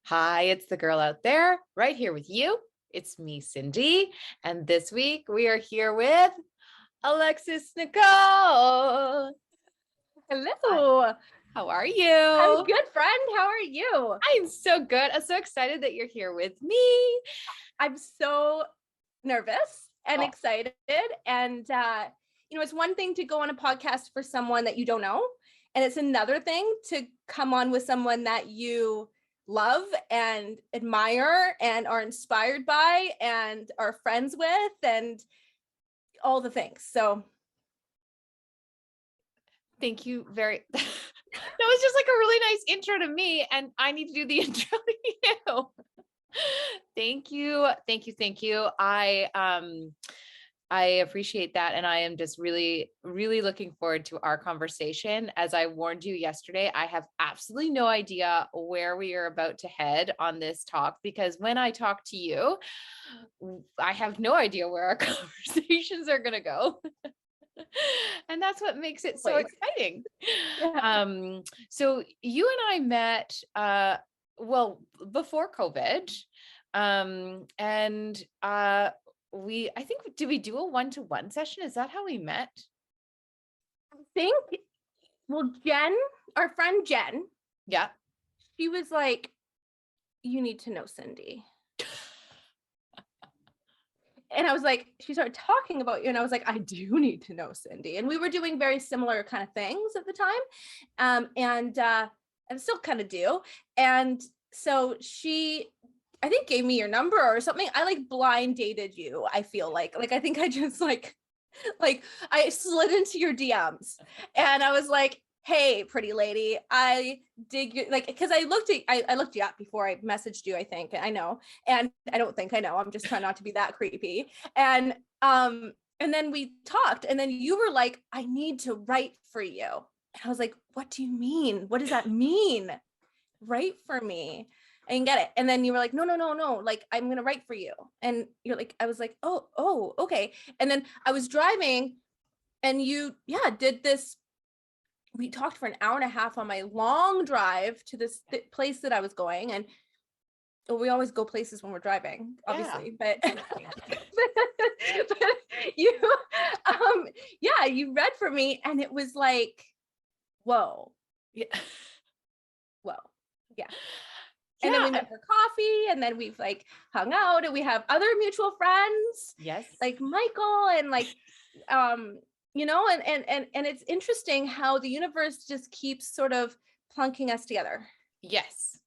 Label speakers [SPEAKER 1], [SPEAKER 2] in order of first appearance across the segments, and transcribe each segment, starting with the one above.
[SPEAKER 1] Hi, it's the girl out there right here with you. It's me, Cindy. And this week we are here with Alexis Nicole. Hi,
[SPEAKER 2] Hello.
[SPEAKER 1] how are
[SPEAKER 2] I'm
[SPEAKER 1] you?
[SPEAKER 2] good, friend. How are you?
[SPEAKER 1] I'm so good. I'm so excited that you're here with me.
[SPEAKER 2] I'm so nervous and
[SPEAKER 1] Oh,
[SPEAKER 2] excited. And, it's one thing to go on a podcast for someone that you don't know. And it's another thing to come on with someone that you love and admire and are inspired by and are friends with and all the things. So
[SPEAKER 1] thank you very that was just like a really nice intro to me, and I need to do the intro to you. Thank you. Thank you. Thank you. I appreciate that. And I am just really, really looking forward to our conversation. As I warned you yesterday, I have absolutely no idea where we are about to head on this talk, because when I talk to you, I have no idea where our conversations are going to go. And that's what makes it so exciting.
[SPEAKER 2] yeah.
[SPEAKER 1] So you and I met, well, before COVID. And I think, did we do a one-to-one session? Is that how we met?
[SPEAKER 2] I think, well, Jen, our friend Jen,
[SPEAKER 1] Yeah.
[SPEAKER 2] she was like, you need to know Cindy. And I was like, she started talking about you. And I was like, I do need to know Cindy. And we were doing very similar kind of things at the time. And still kind of do. And so she, I think, gave me your number or something. I like blind dated you. I feel like I think I just like I slid into your DMs and I was like, hey, pretty lady, I dig you, like, because I looked you up before I messaged you, I think. I know. And I don't think I know. I'm just trying not to be that creepy. And then we talked, and then you were like, I need to write for you. And I was like, what do you mean? What does that mean? Write for me. I didn't get it. And then you were like, no, like, I'm gonna write for you. And you're like, I was like, oh, okay. And then I was driving and you did this. We talked for an hour and a half on my long drive to this place that I was going. And we always go places when we're driving, obviously, but, but you you read for me, and it was like, whoa.
[SPEAKER 1] Yeah.
[SPEAKER 2] Whoa. Yeah. And then we met for coffee, and then we've like hung out, and we have other mutual friends.
[SPEAKER 1] Yes.
[SPEAKER 2] Like Michael, and like, and it's interesting how the universe just keeps sort of plunking us together.
[SPEAKER 1] Yes.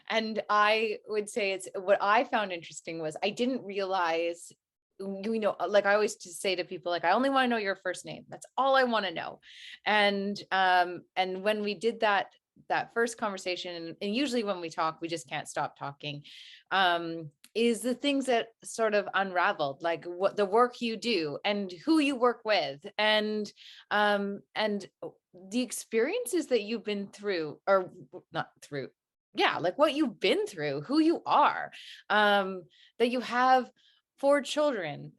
[SPEAKER 1] And I would say it's what I found interesting was I didn't realize, like I always just say to people, like, I only want to know your first name. That's all I want to know. And when we did that first conversation, and usually when we talk, we just can't stop talking, is the things that sort of unraveled, like what the work you do and who you work with, and the experiences that you've been through, or not through. Yeah, like what you've been through, who you are, that you have 4 children,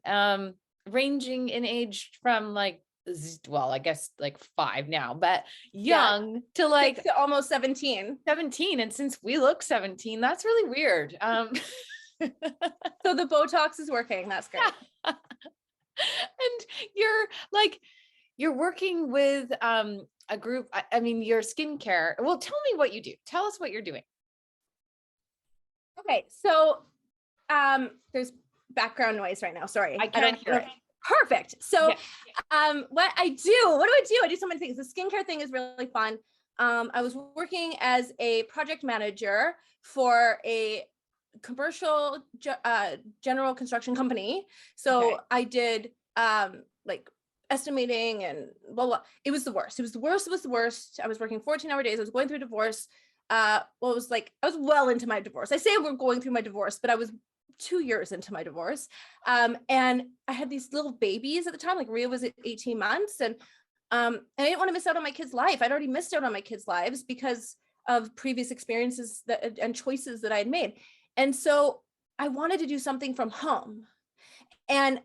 [SPEAKER 1] ranging in age from like, well, I guess like 5 now, but young to like
[SPEAKER 2] 6 to almost 17.
[SPEAKER 1] 17. And since we look 17, that's really weird.
[SPEAKER 2] So the Botox is working. That's great.
[SPEAKER 1] And you're working with a group. I mean, your skincare. Well, tell me what you do. Tell us what you're doing.
[SPEAKER 2] Okay, so there's background noise right now. Sorry,
[SPEAKER 1] I can't hear it.
[SPEAKER 2] Perfect. So
[SPEAKER 1] Yeah.
[SPEAKER 2] what do I do? I do so many things. The skincare thing is really fun. I was working as a project manager for a commercial general construction company. So I did like estimating and blah, blah. It was the worst. I was working 14-hour days. I was going through a divorce. It was like, I was well into my divorce. I say we're going through my divorce, but I was 2 years into my divorce. And I had these little babies at the time, like Ria was at 18 months. And I didn't want to miss out on my kids' life. I'd already missed out on my kids' lives because of previous experiences and choices that I had made. And so I wanted to do something from home. And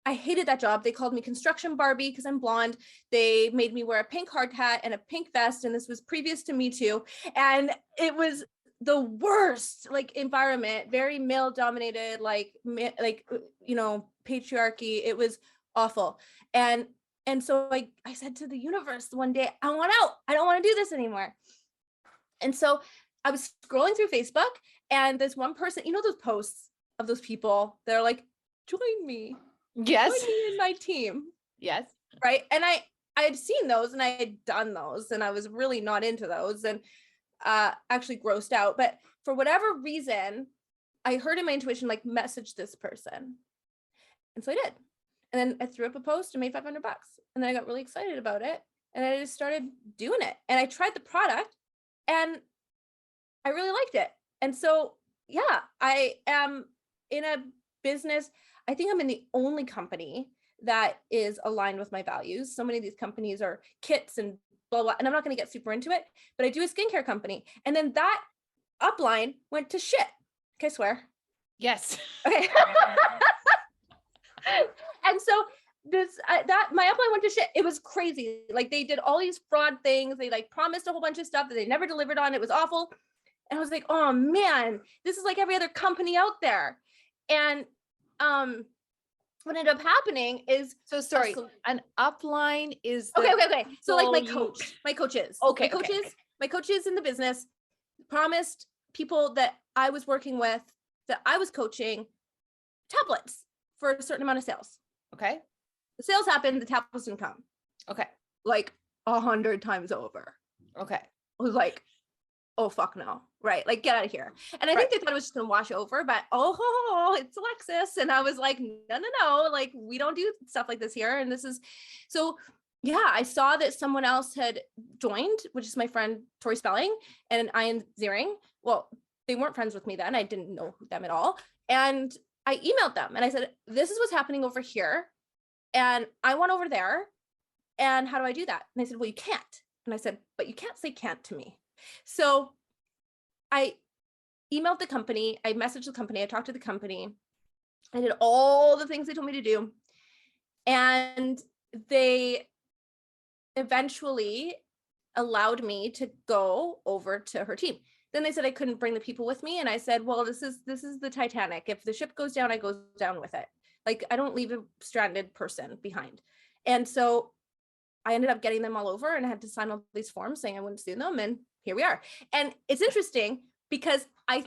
[SPEAKER 2] I hated that job. They called me Construction Barbie because I'm blonde. They made me wear a pink hard hat and a pink vest. And this was previous to Me Too. And it was the worst like environment, very male dominated, patriarchy. It was awful. And so I said to the universe one day, I want out. I don't want to do this anymore. And so I was scrolling through Facebook, and this one person, those posts of those people, they're like, join me.
[SPEAKER 1] Yes.
[SPEAKER 2] Join me in my team.
[SPEAKER 1] Yes.
[SPEAKER 2] Right. And I had seen those and I had done those, and I was really not into those, and actually grossed out. But for whatever reason, I heard in my intuition, like, message this person. And so I did. And then I threw up a post and made $500. And then I got really excited about it. And I just started doing it. And I tried the product and I really liked it. And so, yeah, I am in a business. I think I'm in the only company that is aligned with my values. So many of these companies are kits and blah, blah. And I'm not going to get super into it, but I do a skincare company. And then that upline went to shit. Can I swear?
[SPEAKER 1] Yes.
[SPEAKER 2] Okay. And so my upline went to shit. It was crazy. Like, they did all these fraud things. They like promised a whole bunch of stuff that they never delivered on. It was awful. And I was like, oh man, this is like every other company out there. And what ended up happening is,
[SPEAKER 1] so sorry, an upline is
[SPEAKER 2] okay. So like my coaches,
[SPEAKER 1] okay,
[SPEAKER 2] my coaches in the business promised people that I was working with, that I was coaching, tablets for a certain amount of sales.
[SPEAKER 1] Okay.
[SPEAKER 2] The sales happened, the tablets didn't come.
[SPEAKER 1] Okay.
[SPEAKER 2] Like 100 times over.
[SPEAKER 1] Okay.
[SPEAKER 2] I was like, oh, fuck no. Right. Like, get out of here. And I think they thought it was just going to wash over, but it's Alexis. And I was like, no. Like, we don't do stuff like this here. And this is, so yeah, I saw that someone else had joined, which is my friend, Tori Spelling and Ian Ziering. Well, they weren't friends with me then. I didn't know them at all. And I emailed them and I said, this is what's happening over here. And I want over there. And how do I do that? And they said, well, you can't. And I said, but you can't say can't to me. So I emailed the company, I messaged the company, I talked to the company, I did all the things they told me to do. And they eventually allowed me to go over to her team. Then they said I couldn't bring the people with me. And I said, well, this is the Titanic. If the ship goes down, I go down with it. Like, I don't leave a stranded person behind. And so I ended up getting them all over, and I had to sign all these forms saying I wouldn't sue them. And here we are. And it's interesting because I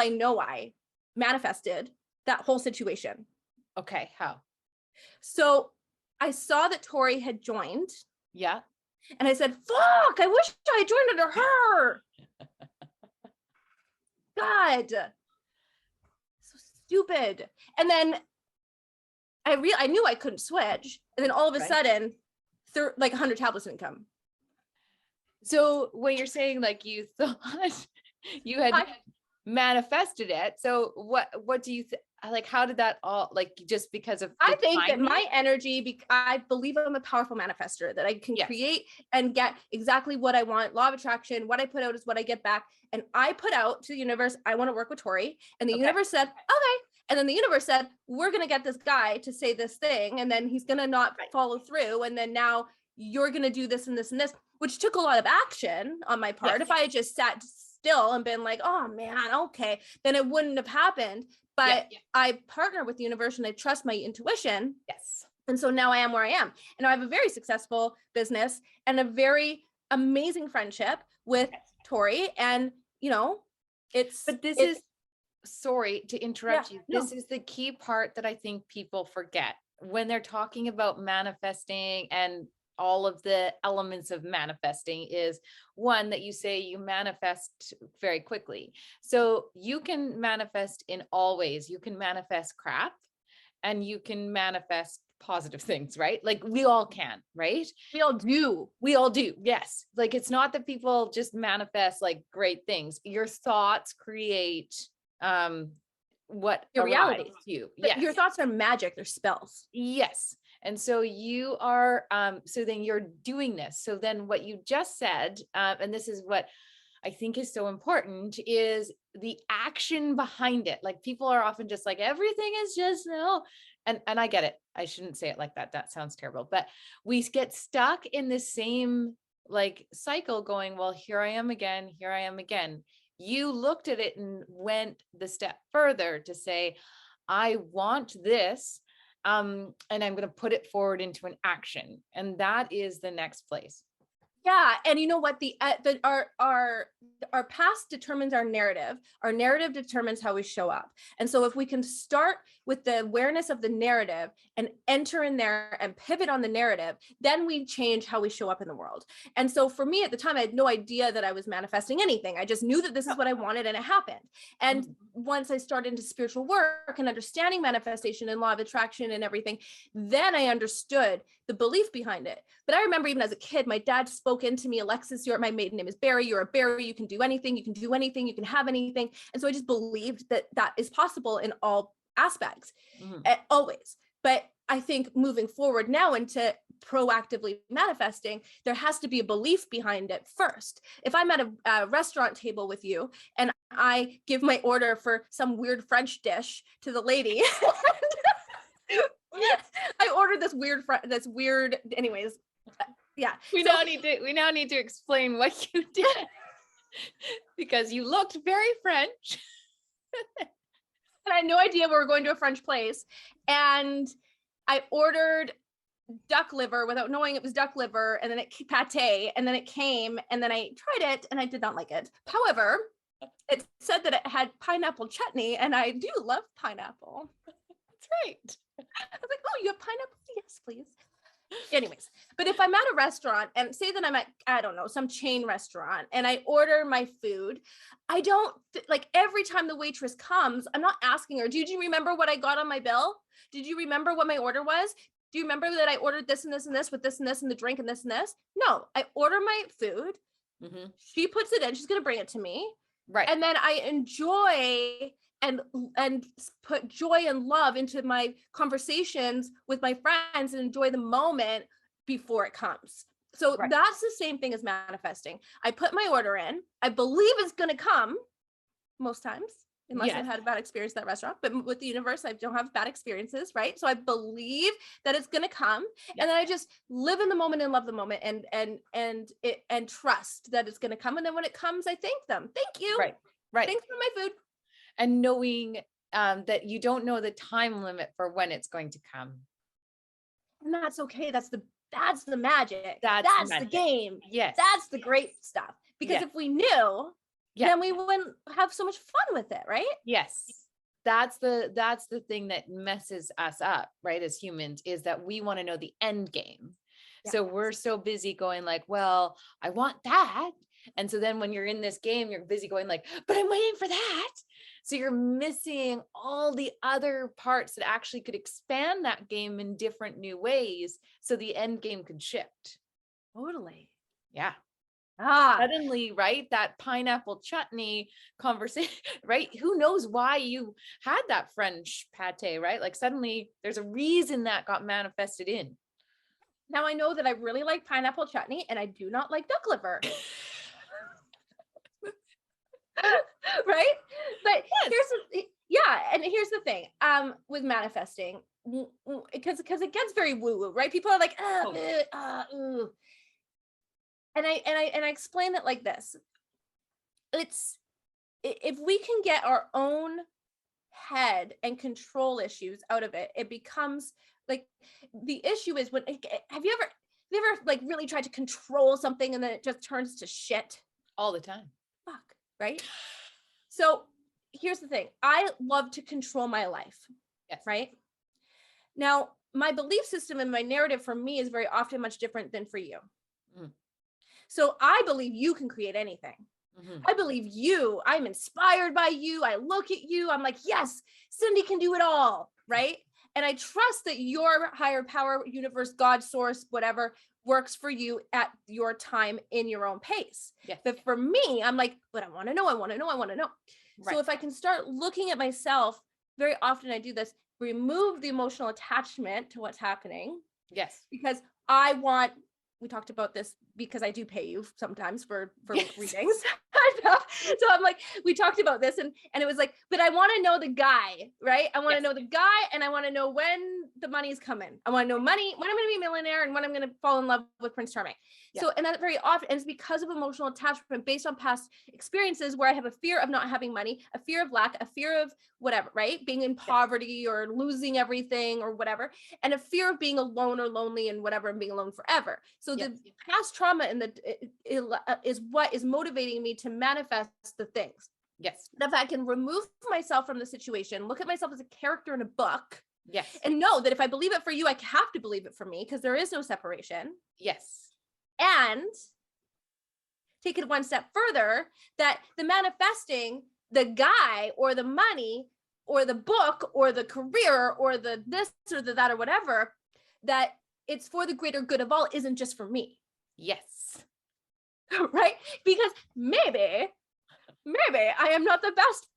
[SPEAKER 2] know I manifested that whole situation.
[SPEAKER 1] Okay. How?
[SPEAKER 2] So I saw that Tori had joined.
[SPEAKER 1] Yeah.
[SPEAKER 2] And I said, fuck, I wish I had joined under her. God, so stupid. And then I knew I couldn't switch. And then all of a sudden, like 100 tablets didn't come.
[SPEAKER 1] So when you're saying like you thought you had manifested it, so what do you like, how did that all, like, just because of
[SPEAKER 2] I think that my energy, I believe I'm a powerful manifester, that I can create and get exactly what I want. Law of attraction, what I put out is what I get back. And I put out to the universe, I want to work with Tori. And the universe said, okay. And then the universe said, we're going to get this guy to say this thing. And then he's going to not follow through. And then now you're going to do this and this and this, which took a lot of action on my part. If I had just sat still and been like, oh man, okay, then it wouldn't have happened. But I partner with the universe and I trust my intuition.
[SPEAKER 1] Yes. And
[SPEAKER 2] so now I am where I am. And I have a very successful business and a very amazing friendship with Tori. And,
[SPEAKER 1] sorry to interrupt you. This is the key part that I think people forget when they're talking about manifesting, and all of the elements of manifesting is, one, that you say you manifest very quickly. So you can manifest in all ways. You can manifest crap and you can manifest positive things, right? Like, we all can, right?
[SPEAKER 2] We all do.
[SPEAKER 1] Yes. Like, it's not that people just manifest like great things. Your thoughts create what
[SPEAKER 2] your reality
[SPEAKER 1] to you.
[SPEAKER 2] Yes. Your thoughts are magic. They're spells.
[SPEAKER 1] Yes. And so you are, so then you're doing this. So then what you just said, and this is what I think is so important, is the action behind it. Like, people are often just like, everything is just no. And I get it. I shouldn't say it like that. That sounds terrible, but we get stuck in the same like cycle going, well, here I am again. You looked at it and went the step further to say, I want this, and I'm going to put it forward into an action. And that is the next place.
[SPEAKER 2] Yeah, and you know what? Our past determines our narrative. Our narrative determines how we show up. And so if we can start with the awareness of the narrative and enter in there and pivot on the narrative, then we change how we show up in the world. And so for me at the time, I had no idea that I was manifesting anything. I just knew that this is what I wanted, and it happened. And once I started into spiritual work and understanding manifestation and law of attraction and everything, then I understood the belief behind it. But I remember even as a kid, my dad spoke into me, Alexis, my maiden name is Barry, you're a Barry, you can do anything, you can do anything, you can have anything. And so I just believed that that is possible in all aspects, always. But I think moving forward now into proactively manifesting, there has to be a belief behind it first. If I'm at a restaurant table with you and I give my order for some weird French dish to the lady, I ordered this weird, anyways. Yeah.
[SPEAKER 1] We now need to explain what you did because you looked very French.
[SPEAKER 2] And I had no idea we were going to a French place. And I ordered duck liver without knowing it was duck liver, and then pate, and then it came, and then I tried it and I did not like it. However, it said that it had pineapple chutney, and I do love pineapple.
[SPEAKER 1] That's right.
[SPEAKER 2] I was like, oh, you have pineapple? Yes, please. Anyways, but if I'm at a restaurant and say that I'm at, I don't know, some chain restaurant, and I order my food, I don't like every time the waitress comes, I'm not asking her, did you remember what I got on my bill? Did you remember what my order was? Do you remember that I ordered this and this and this with this and this and the drink and this and this? No, I order my food. She puts it in, she's going to bring it to me. Right. And then I enjoy and put joy and love into my conversations with my friends and enjoy the moment before it comes. So that's the same thing as manifesting. I put my order in. I believe it's going to come most times, unless I've had a bad experience at that restaurant. But with the universe, I don't have bad experiences, right? So I believe that it's going to come, and then I just live in the moment and love the moment, and trust that it's going to come. And then when it comes, I thank them. Thank you. Right. Thanks for my food.
[SPEAKER 1] And knowing that you don't know the time limit for when it's going to come.
[SPEAKER 2] And that's okay. That's the magic. That's the game.
[SPEAKER 1] Yes.
[SPEAKER 2] That's the great stuff. Because if we knew, then we wouldn't have so much fun with it, right?
[SPEAKER 1] Yes. That's the thing that messes us up, right? As humans, is that we want to know the end game. Yeah. So we're so busy going like, well, I want that. And so then when you're in this game, you're busy going like, but I'm waiting for that. So you're missing all the other parts that actually could expand that game in different new ways. So the end game could shift.
[SPEAKER 2] Totally.
[SPEAKER 1] Yeah. Suddenly, right? That pineapple chutney conversation, right? Who knows why you had that French pate, right? Like suddenly there's a reason that got manifested in.
[SPEAKER 2] Now I know that I really like pineapple chutney and I do not like duck liver. Right? But here's the thing, with manifesting, because it gets very woo-woo, right? People are like, ooh. And I explain it like this. It's, if we can get our own head and control issues out of it, it becomes like, the issue is when, have you ever like really tried to control something and then it just turns to shit?
[SPEAKER 1] All the time.
[SPEAKER 2] Fuck. Right? So here's the thing. I love to control my life.
[SPEAKER 1] Yes.
[SPEAKER 2] Right? Now, my belief system and my narrative for me is very often much different than for you. So I believe you can create anything. I believe you. I'm inspired by you. I look at you. I'm like, yes, Cindy can do it all. Right? And I trust that your higher power, universe, God, source, whatever, works for you at your time in your own pace. Yes. But for me, I'm like, but I want to know. Right. So if I can start looking at myself, very often I do this, remove the emotional attachment to what's happening.
[SPEAKER 1] Yes.
[SPEAKER 2] Because we talked about this because I do pay you sometimes for readings. So I'm like, we talked about this and it was like, but I want to know the guy, right? I want to know the guy, and I want to know when the money's coming. I want to know money, when I'm going to be a millionaire and when I'm going to fall in love with Prince Charming.
[SPEAKER 1] Yeah.
[SPEAKER 2] So, and that very often, and it's because of emotional attachment based on past experiences where I have a fear of not having money, a fear of lack, a fear of whatever, right? Being in poverty or losing everything or whatever, and a fear of being alone or lonely and whatever, and being alone forever. So the past trauma and is what is motivating me to manifest the things.
[SPEAKER 1] Yes.
[SPEAKER 2] If I can remove myself from the situation, look at myself as a character in a book.
[SPEAKER 1] Yes.
[SPEAKER 2] And know that if I believe it for you, I have to believe it for me because there is no separation.
[SPEAKER 1] Yes.
[SPEAKER 2] And take it one step further, that the manifesting, the guy or the money or the book or the career or the this or the that or whatever, that it's for the greater good of all isn't just for me.
[SPEAKER 1] Yes.
[SPEAKER 2] Right? Because maybe I am not the best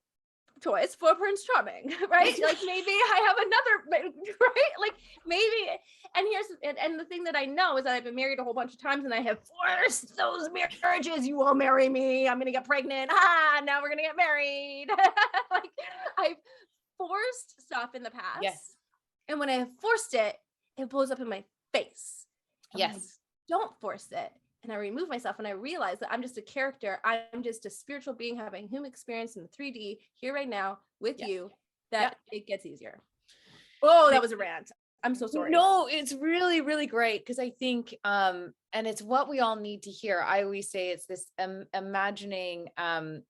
[SPEAKER 2] choice for Prince Charming, right? Like maybe I have another, right? Like maybe, and the thing that I know is that I've been married a whole bunch of times and I have forced those marriages. You will marry me. I'm going to get pregnant. Now we're going to get married. Like I've forced stuff in the past.
[SPEAKER 1] Yes.
[SPEAKER 2] And when I have forced it, it blows up in my face. And when I don't force it, and I remove myself and I realize that I'm just a character. I'm just a spiritual being having human experience in the 3D here right now with you, that it gets easier. Oh, that was a rant. I'm so sorry.
[SPEAKER 1] No, it's really, really great. Cause I think, and it's what we all need to hear. I always say it's this imagining, and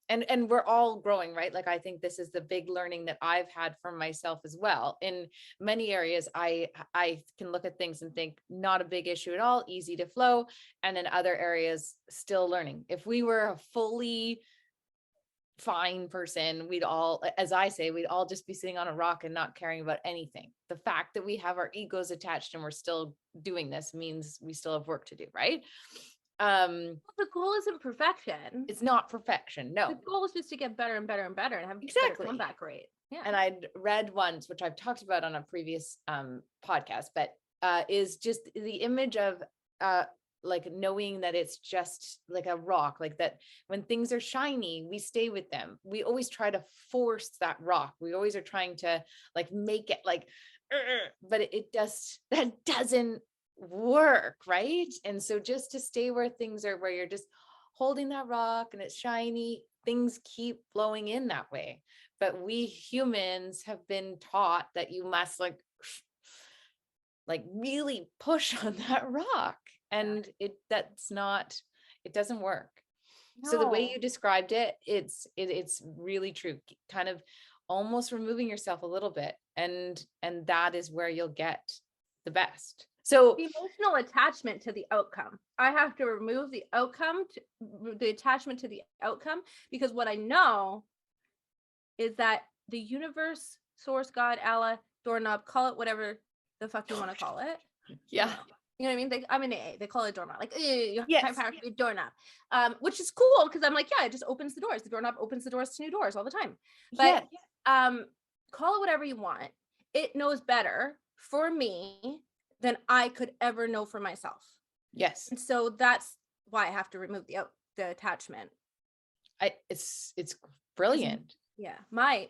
[SPEAKER 1] we're all growing, right? Like, I think this is the big learning that I've had for myself as well. In many areas, I can look at things and think not a big issue at all, easy to flow. And in other areas, still learning. If we were a fully fine person, we'd all, as I say, we'd all just be sitting on a rock and not caring about anything. The fact that we have our egos attached and we're still doing this means we still have work to do, right?
[SPEAKER 2] The goal isn't perfection.
[SPEAKER 1] It's not perfection. No.
[SPEAKER 2] The goal is just to get better and better and better and have
[SPEAKER 1] Exactly.
[SPEAKER 2] better comeback rate. Yeah.
[SPEAKER 1] And I'd read once, which I've talked about on a previous podcast, but is just the image of like knowing that it's just like a rock, like that when things are shiny, we stay with them. We always try to force that rock. We always are trying to like make it like, but that doesn't work, right? And so just to stay where things are, where you're just holding that rock and it's shiny, things keep flowing in that way. But we humans have been taught that you must like really push on that rock. And it doesn't work. No. So the way you described it, it's really true. Kind of almost removing yourself a little bit. And that is where you'll get the best. So
[SPEAKER 2] the emotional attachment to the outcome. I have to remove the outcome, the attachment to the outcome, because what I know is that the universe, source, God, Allah, doorknob, call it whatever the fuck you want to call it.
[SPEAKER 1] Yeah.
[SPEAKER 2] You know what I mean? I'm an AA. They call it doorknob. Like, you have power to be doorknob, which is cool because I'm like, yeah, it just opens the doors. The doorknob opens the doors to new doors all the time. But call it whatever you want. It knows better for me than I could ever know for myself.
[SPEAKER 1] Yes.
[SPEAKER 2] And so that's why I have to remove the attachment.
[SPEAKER 1] It's brilliant.
[SPEAKER 2] Yeah. My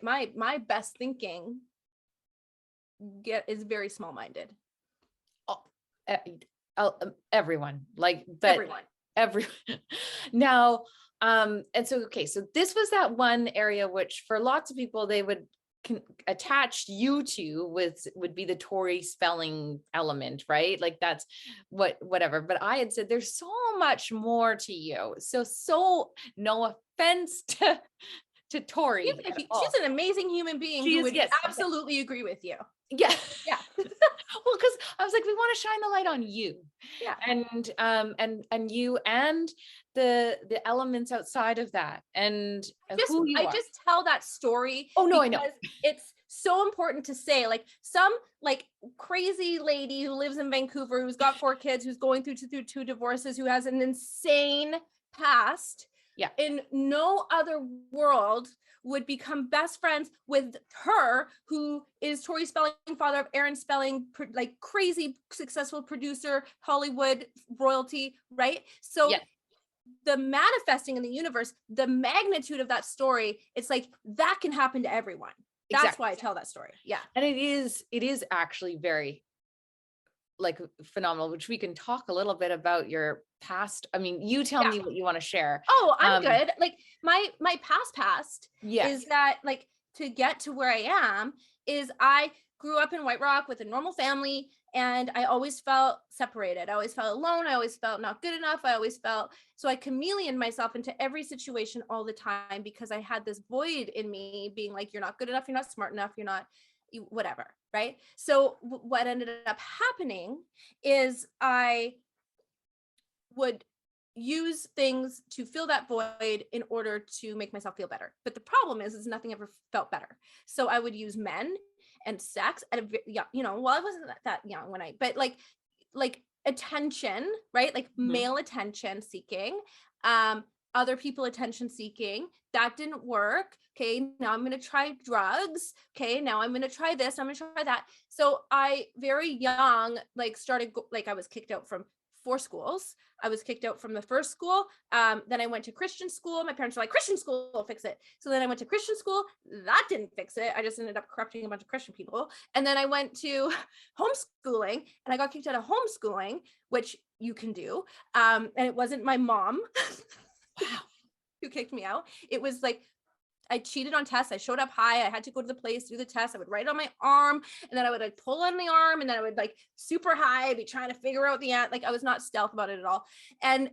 [SPEAKER 2] best thinking is very small-minded.
[SPEAKER 1] Everyone, like, but everyone. Now, and so, okay, so this was that one area which for lots of people they would attach you to would be the Tori spelling element, right? Like that's whatever. But I had said there's so much more to you. So no offense to Tori.
[SPEAKER 2] She's an amazing human being who would absolutely agree with you.
[SPEAKER 1] Yeah. Well, because I was like, we want to shine the light on you.
[SPEAKER 2] Yeah.
[SPEAKER 1] And you and the elements outside of that. And who you are. I just
[SPEAKER 2] tell that story.
[SPEAKER 1] Oh no, I know.
[SPEAKER 2] It's so important to say, like some like crazy lady who lives in Vancouver, who's got 4 kids, who's going through 2 divorces, who has an insane past.
[SPEAKER 1] Yeah.
[SPEAKER 2] In no other world would become best friends with her, who is Tori Spelling, father of Aaron Spelling, like crazy successful producer, Hollywood royalty, right? So the manifesting in the universe, the magnitude of that story, it's like that can happen to everyone. That's why I
[SPEAKER 1] exactly.
[SPEAKER 2] tell that story. Yeah.
[SPEAKER 1] And it is actually very like phenomenal, which we can talk a little bit about your past. I mean, you tell
[SPEAKER 2] Yeah.
[SPEAKER 1] me what you want to share.
[SPEAKER 2] Oh, I'm
[SPEAKER 1] Um,
[SPEAKER 2] good. Like my past is
[SPEAKER 1] yes.
[SPEAKER 2] that like to get to where I am is I grew up in White Rock with a normal family and I always felt separated. I always felt alone. I always felt not good enough. I always felt so I chameleoned myself into every situation all the time because I had this void in me being like, you're not good enough, you're not smart enough, you're not whatever. Right. So what ended up happening is I would use things to fill that void in order to make myself feel better. But the problem is nothing ever felt better. So I would use men and sex at a yeah, well, I wasn't that young when but like attention, right? Like
[SPEAKER 1] Mhm.
[SPEAKER 2] male attention seeking, um, other people attention seeking. That didn't work. Okay, now I'm gonna try drugs. Okay, now I'm gonna try this. I'm gonna try that. So I very young, like started like I was kicked out from 4 schools. I was kicked out from the first school. Then I went to Christian school. My parents were like, Christian school will fix it. So then I went to Christian school. That didn't fix it. I just ended up corrupting a bunch of Christian people. And then I went to homeschooling and I got kicked out of homeschooling, which you can do. And it wasn't my mom
[SPEAKER 1] Wow.
[SPEAKER 2] who kicked me out. It was like I cheated on tests. I showed up high. I had to go to the place, do the test. I would write it on my arm and then I would like pull on the arm and then I would like super high, I'd be trying to figure out the like I was not stealth about it at all. And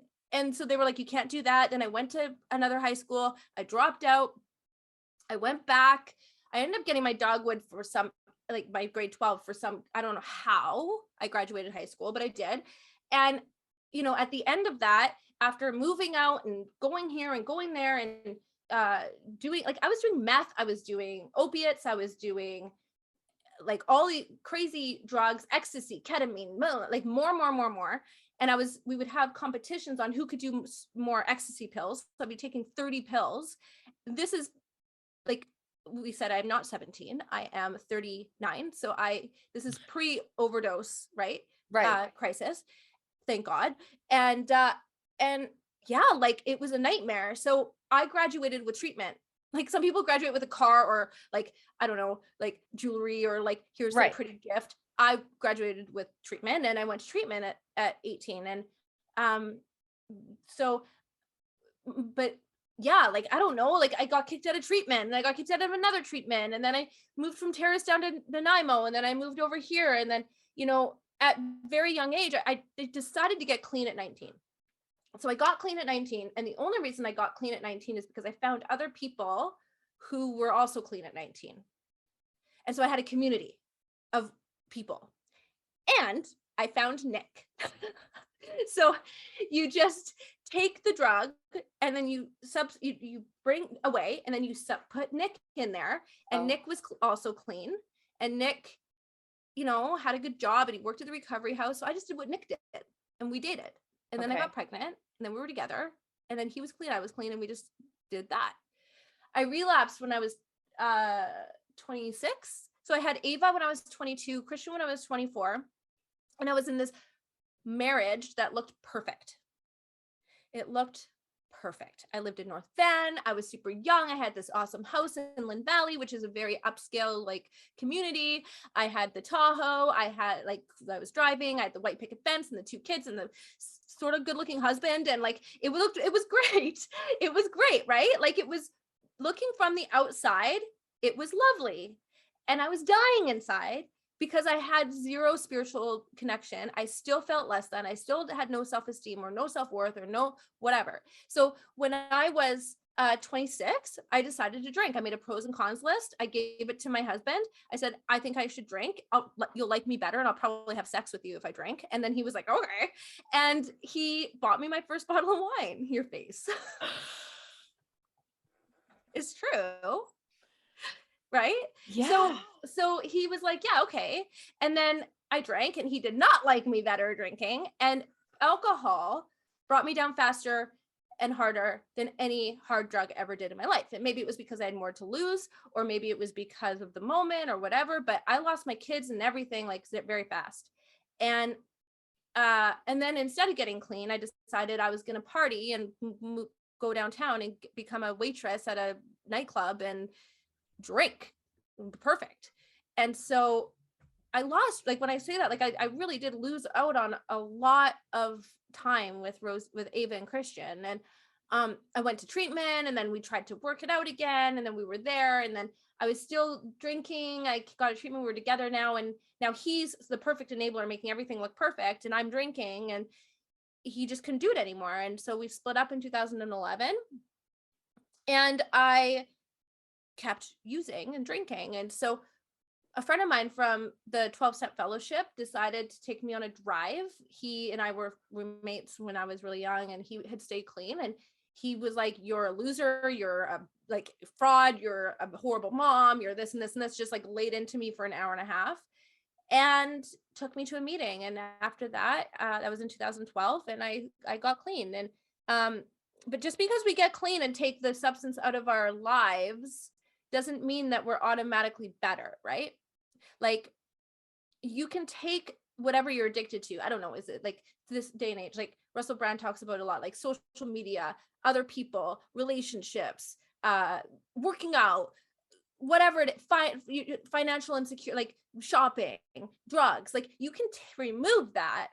[SPEAKER 2] so they were like, you can't do that. Then I went to another high school. I dropped out. I went back. I ended up getting my dogwood for some like my grade 12 for some, I don't know how I graduated high school, but I did. And at the end of that, after moving out and going here and going there and doing like I was doing meth, I was doing opiates, I was doing like all the crazy drugs, ecstasy, ketamine, like more. And we would have competitions on who could do more ecstasy pills. So I'd be taking 30 pills. This is like we said, I'm not 17, I am 39. So this is pre-overdose, right?
[SPEAKER 1] Right.
[SPEAKER 2] Crisis, thank God. And yeah, like it was a nightmare. So I graduated with treatment. Like some people graduate with a car or like, I don't know, like jewelry or like, here's some
[SPEAKER 1] Right.
[SPEAKER 2] pretty gift. I graduated with treatment and I went to treatment at 18. And um, so, but yeah, like, I don't know, like I got kicked out of treatment and I got kicked out of another treatment. And then I moved from Terrace down to Nanaimo and then I moved over here. And then, at very young age, I decided to get clean at 19. So I got clean at 19. And the only reason I got clean at 19 is because I found other people who were also clean at 19. And so I had a community of people. And I found Nick. So you just take the drug and then you bring away and then you put Nick in there. And Nick was also clean. And Nick, had a good job and he worked at the recovery house. So I just did what Nick did and we dated. And then I got pregnant and then we were together and then he was clean. I was clean and we just did that. I relapsed when I was 26. So I had Ava when I was 22, Christian when I was 24. And I was in this marriage that looked perfect. It looked perfect. I lived in North Van. I was super young. I had this awesome house in Lynn Valley, which is a very upscale like community. I had the Tahoe. I was driving. I had the white picket fence and the 2 kids and the sort of good looking husband. And like, it was great. It was great, right? Like it was looking from the outside, it was lovely. And I was dying inside because I had zero spiritual connection. I still felt less than. I still had no self-esteem or no self-worth or no whatever. So when I was 26, I decided to drink. I made a pros and cons list. I gave it to my husband. I said, I think I should drink. You'll like me better and I'll probably have sex with you if I drink. And then he was like, okay. And he bought me my first bottle of wine. Your face. It's true. Right?
[SPEAKER 1] Yeah.
[SPEAKER 2] So he was like, yeah, okay. And then I drank and he did not like me better drinking. And alcohol brought me down faster and harder than any hard drug ever did in my life. And maybe it was because I had more to lose, or maybe it was because of the moment or whatever, but I lost my kids and everything like very fast. And then instead of getting clean, I decided I was going to party and go downtown and become a waitress at a nightclub and drink perfect. And so I lost, like when I say that, like I really did lose out on a lot of time with Ava and Christian. And I went to treatment, and then we tried to work it out again. And then we were there, and then I was still drinking. I got a treatment. We were together now. And now he's the perfect enabler, making everything look perfect. And I'm drinking, and he just couldn't do it anymore. And so we split up in 2011, and I kept using and drinking. And so a friend of mine from the 12-step fellowship decided to take me on a drive. He and I were roommates when I was really young, and he had stayed clean. And he was like, you're a loser, you're a like fraud, you're a horrible mom, you're this and this and this, just like laid into me for an hour and a half, and took me to a meeting. And after that, that was in 2012, and I got clean. And but just because we get clean and take the substance out of our lives doesn't mean that we're automatically better, right? Like, you can take whatever you're addicted to. I don't know, is it like this day and age, like Russell Brand talks about a lot, like social media, other people, relationships, working out, whatever it financial insecure, like shopping, drugs, like you can remove that.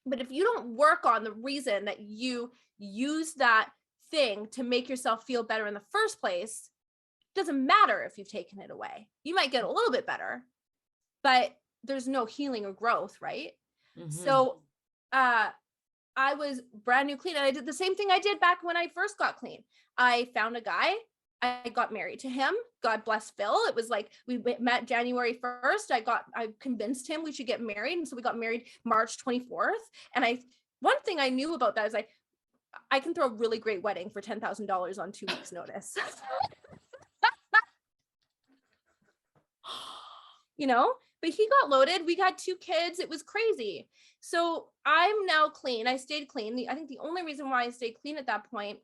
[SPEAKER 2] But if you don't work on the reason that you use that thing to make yourself feel better in the first place, it doesn't matter if you've taken it away. You might get a little bit better, but there's no healing or growth, right?
[SPEAKER 1] Mm-hmm.
[SPEAKER 2] So I was brand new clean, and I did the same thing I did back when I first got clean. I found a guy, I got married to him. God bless Phil. It was like we met January 1st. I convinced him we should get married. And so we got married March 24th. And one thing I knew about that is I can throw a really great wedding for $10,000 on 2 weeks notice. You know, but he got loaded. We got 2 kids. It was crazy. So I'm now clean. I stayed clean. I think the only reason why I stayed clean at that point,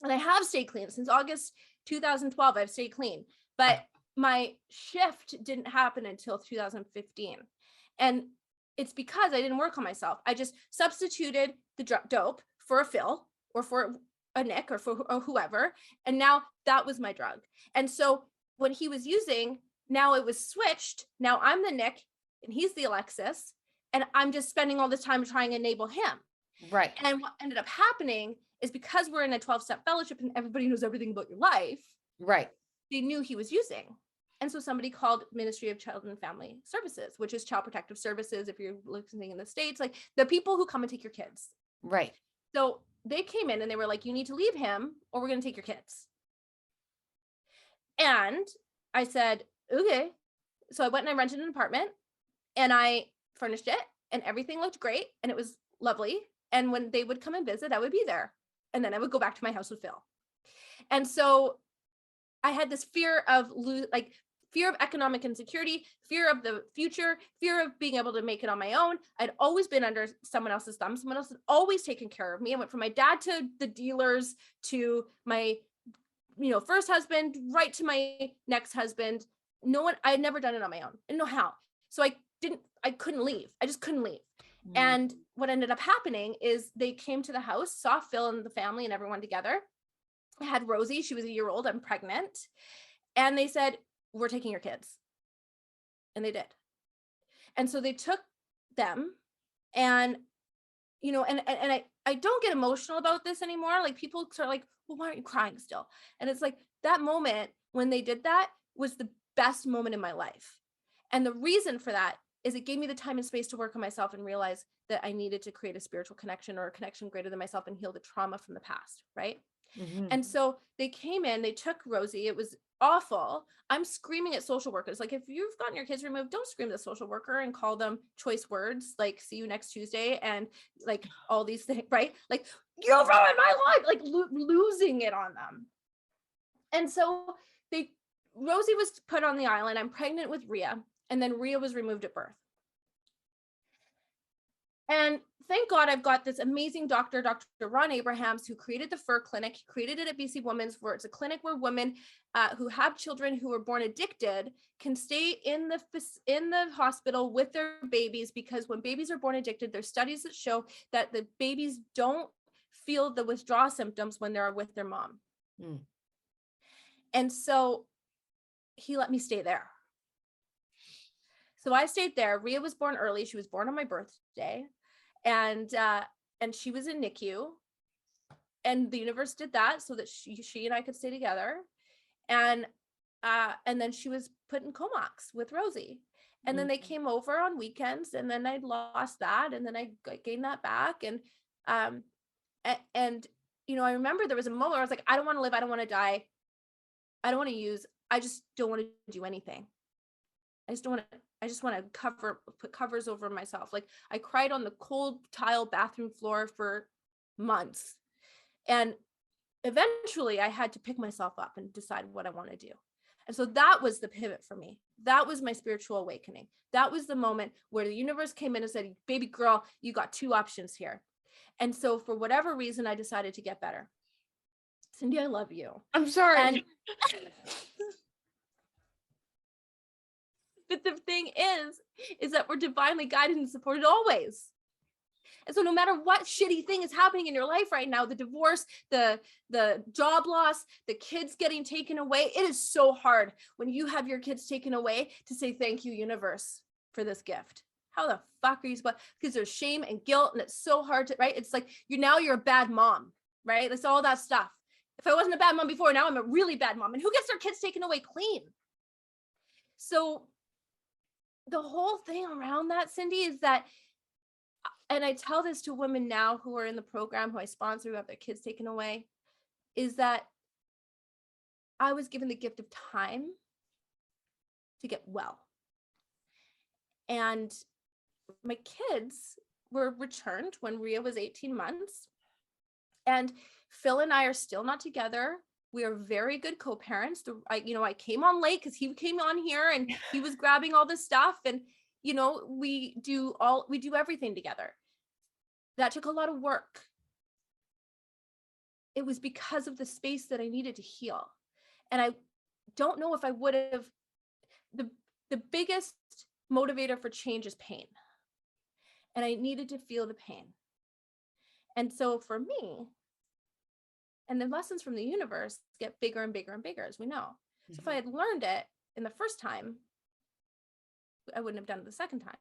[SPEAKER 2] and I have stayed clean since August 2012, I've stayed clean, but my shift didn't happen until 2015. And it's because I didn't work on myself. I just substituted the dope for a Phil or for a Nick or for whoever. And now that was my drug. And so when he was using, now it was switched. Now I'm the Nick and he's the Alexis. And I'm just spending all this time trying to enable him.
[SPEAKER 1] Right.
[SPEAKER 2] And what ended up happening is because we're in a 12-step fellowship and everybody knows everything about your life.
[SPEAKER 1] Right.
[SPEAKER 2] They knew he was using. And so somebody called Ministry of Child and Family Services, which is Child Protective Services. If you're listening in the States, like the people who come and take your kids.
[SPEAKER 1] Right.
[SPEAKER 2] So they came in and they were like, you need to leave him or we're going to take your kids. And I said, okay. So I went and I rented an apartment and I furnished it and everything looked great and it was lovely. And when they would come and visit, I would be there. And then I would go back to my house with Phil. And so I had this fear of economic insecurity, fear of the future, fear of being able to make it on my own. I'd always been under someone else's thumb. Someone else had always taken care of me. I went from my dad to the dealers to my, first husband, right to my next husband. I had never done it on my own. I didn't know how. So I couldn't leave. I just couldn't leave. Mm. And what ended up happening is they came to the house, saw Phil and the family and everyone together. I had Rosie, she was a year old, I'm pregnant. And they said, we're taking your kids. And they did. And so they took them and, I don't get emotional about this anymore. Like people start like, well, why aren't you crying still? And it's like that moment when they did that was the best moment in my life. And the reason for that is it gave me the time and space to work on myself and realize that I needed to create a spiritual connection or a connection greater than myself and heal the trauma from the past, right? Mm-hmm. And so they came in, they took Rosie. It was awful. I'm screaming at social workers. Like, if you've gotten your kids removed, don't scream at the social worker and call them choice words like "see you next Tuesday" and like all these things, right? Like, you ruined my life, like losing it on them. And so Rosie was put on the island. I'm pregnant with Rhea, and then Rhea was removed at birth. And thank God I've got this amazing doctor, Dr. Ron Abrahams, who created the FIR clinic. He created it at BC Women's, where it's a clinic where women who have children who were born addicted can stay in the hospital with their babies, because when babies are born addicted, there's studies that show that the babies don't feel the withdrawal symptoms when they're with their mom. Mm. And so he let me stay there. So I stayed there. Rhea was born early. She was born on my birthday, and she was in NICU, and the universe did that so that she and I could stay together. And then she was put in Comox with Rosie. And then they came over on weekends, and then I'd lost that, and then I gained that back. And you know, I remember there was a moment where I was like, I don't want to live, I don't want to die, I don't want to use, I just don't want to do anything. I just want to put covers over myself. Like, I cried on the cold tile bathroom floor for months. And eventually I had to pick myself up and decide what I want to do. And so that was the pivot for me. That was my spiritual awakening. That was the moment where the universe came in and said, baby girl, you got two options here. And so for whatever reason, I decided to get better. Cindy, I love you.
[SPEAKER 1] I'm sorry.
[SPEAKER 2] And but the thing is that we're divinely guided and supported always. And so no matter what shitty thing is happening in your life right now, the divorce, the job loss, the kids getting taken away, it is so hard when you have your kids taken away to say, thank you, universe, for this gift. How the fuck are you supposed, because there's shame and guilt, and it's so hard to, right? It's like, you're a bad mom, right? It's all that stuff. If I wasn't a bad mom before, now I'm a really bad mom. And who gets their kids taken away clean? So the whole thing around that, Cindy, is that, and I tell this to women now who are in the program, who I sponsor, who have their kids taken away, is that I was given the gift of time to get well. And my kids were returned when Rhea was 18 months. And Phil and I are still not together. We are very good co-parents. I came on late because he came on here and he was grabbing all this stuff. And, we do everything together. That took a lot of work. It was because of the space that I needed to heal. And I don't know if I would have, the biggest motivator for change is pain. And I needed to feel the pain. And so for me, and the lessons from the universe get bigger and bigger and bigger, as we know. Mm-hmm. So if I had learned it in the first time, I wouldn't have done it the second time,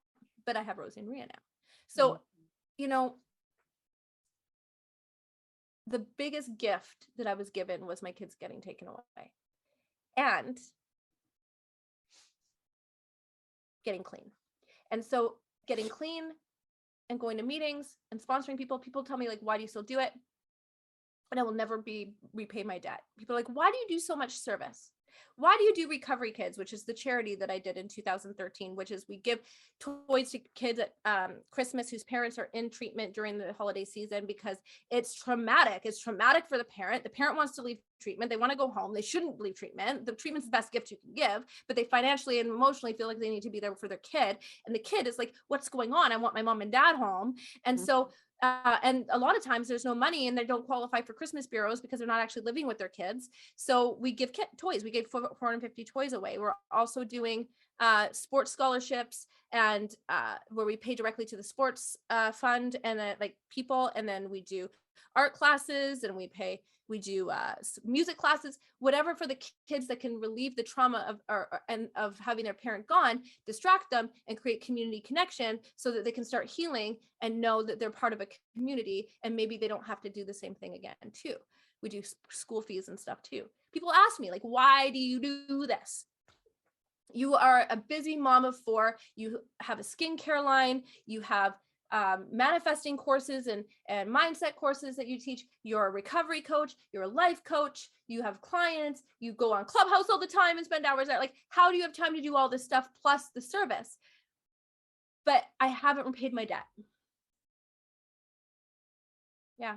[SPEAKER 2] but I have Rosie and Rhea now. So, the biggest gift that I was given was my kids getting taken away and getting clean. And so getting clean and going to meetings and sponsoring people tell me, like, why do you still do it? And I will never repay my debt. People are like, why do you do so much service? Why do you do Recovery Kids, which is the charity that I did in 2013, which is we give toys to kids at Christmas whose parents are in treatment during the holiday season because it's traumatic. It's traumatic for the parent. The parent wants to leave treatment. They want to go home. They shouldn't leave treatment. The treatment's the best gift you can give, but they financially and emotionally feel like they need to be there for their kid. And the kid is like, what's going on? I want my mom and dad home. And so and a lot of times there's no money and they don't qualify for Christmas bureaus because they're not actually living with their kids. So we give toys. We gave 450 toys away. We're also doing sports scholarships and where we pay directly to the sports fund and like people. And then we do art classes and we do music classes, whatever for the kids that can relieve the trauma of having their parent gone, distract them and create community connection so that they can start healing and know that they're part of a community and maybe they don't have to do the same thing again too. We do school fees and stuff too. People ask me, like, why do you do this? You are a busy mom of 4. You have a skincare line. You have manifesting courses and mindset courses that you teach. You're a recovery coach. You're a life coach. You have clients. You go on Clubhouse all the time and spend hours there. Like, how do you have time to do all this stuff plus the service? But I haven't repaid my debt. Yeah.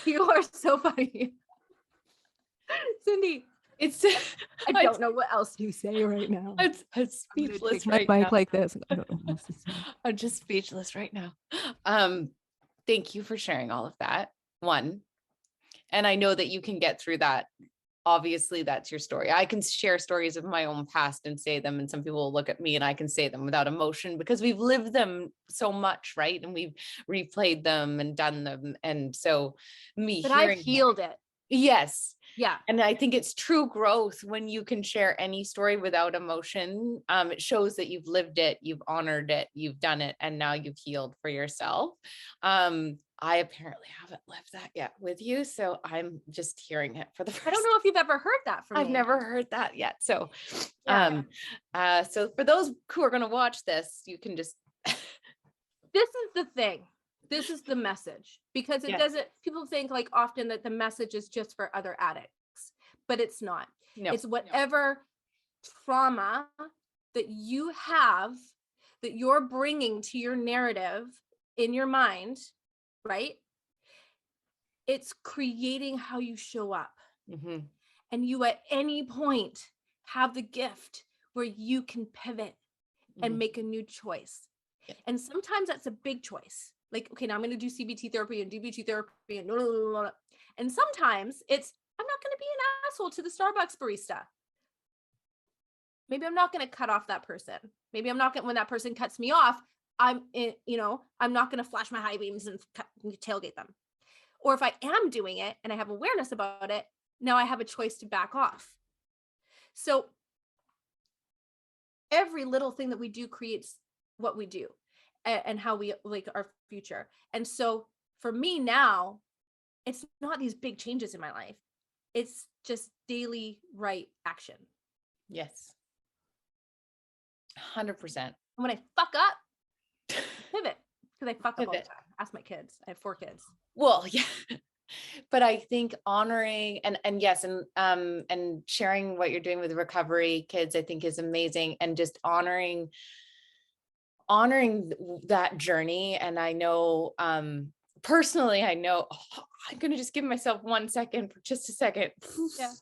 [SPEAKER 2] You are so funny. Cindy. I don't know what else to say right now.
[SPEAKER 1] I'm speechless
[SPEAKER 2] right
[SPEAKER 1] now.
[SPEAKER 2] Like this. I don't know what else to say.
[SPEAKER 1] I'm just speechless right now. Thank you for sharing all of that. One, and I know that you can get through that. Obviously, that's your story. I can share stories of my own past and say them, and some people will look at me and I can say them without emotion because we've lived them so much, right? And we've replayed them and done them. And so
[SPEAKER 2] But I've healed it.
[SPEAKER 1] Yes.
[SPEAKER 2] Yeah.
[SPEAKER 1] And I think it's true growth when you can share any story without emotion. It shows that you've lived it, you've honored it, you've done it, and now you've healed for yourself. I apparently haven't lived that yet with you, so I'm just hearing it for the first
[SPEAKER 2] I don't know if you've ever heard that from
[SPEAKER 1] I've
[SPEAKER 2] me.
[SPEAKER 1] never heard that yet. So,
[SPEAKER 2] Yeah.
[SPEAKER 1] so for those who are going to watch this, you can just,
[SPEAKER 2] This is the thing. This is the message, because it
[SPEAKER 1] Yes.
[SPEAKER 2] doesn't, people think like often that the message is just for other addicts, but it's not.
[SPEAKER 1] no,
[SPEAKER 2] It's whatever trauma that you have, that you're bringing to your narrative in your mind, right? It's creating how you show up.
[SPEAKER 1] Mhm.
[SPEAKER 2] And you at any point have the gift where you can pivot and
[SPEAKER 1] Mhm.
[SPEAKER 2] make a new choice.
[SPEAKER 1] Yeah.
[SPEAKER 2] And sometimes that's a big choice. Like, okay, now I'm going to do CBT therapy and DBT therapy and blah, blah, blah, blah. And sometimes it's, I'm not going to be an asshole to the Starbucks barista. Maybe I'm not going to cut off that person. Maybe I'm not going, when that person cuts me off, I'm not going to flash my high beams and tailgate them. Or if I am doing it and I have awareness about it, now I have a choice to back off. So every little thing that we do creates what we do and how we like our future. And so for me now, it's not these big changes in my life. It's just daily right action.
[SPEAKER 1] Yes. 100%.
[SPEAKER 2] And when I fuck up, pivot, because I fuck up all the
[SPEAKER 1] Pivot.
[SPEAKER 2] time. Ask my kids. I have 4 kids.
[SPEAKER 1] Well, yeah. But I think honoring and yes, and sharing what you're doing with recovery kids, I think is amazing. And just honoring that journey. And I know, personally, I know, I'm going to just give myself 1 second for just a second.
[SPEAKER 2] Yeah.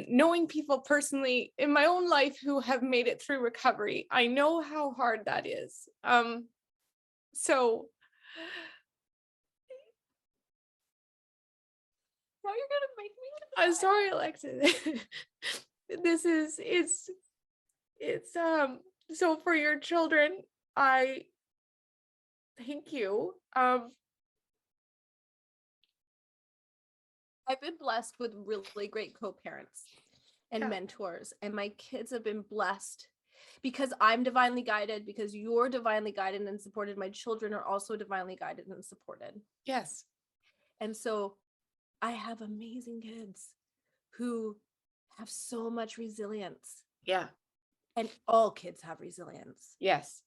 [SPEAKER 1] Knowing people personally in my own life who have made it through recovery, I know how hard that is. So
[SPEAKER 2] Now you're gonna make me.
[SPEAKER 1] I'm sorry, Alexis. It's so for your children, I thank you.
[SPEAKER 2] I've been blessed with really great co-parents and
[SPEAKER 1] Yeah.
[SPEAKER 2] mentors, and my kids have been blessed because I'm divinely guided, because you're divinely guided and supported. My children are also divinely guided and supported.
[SPEAKER 1] Yes.
[SPEAKER 2] And so I have amazing kids who have so much resilience,
[SPEAKER 1] Yeah.
[SPEAKER 2] and all kids have resilience.
[SPEAKER 1] Yes.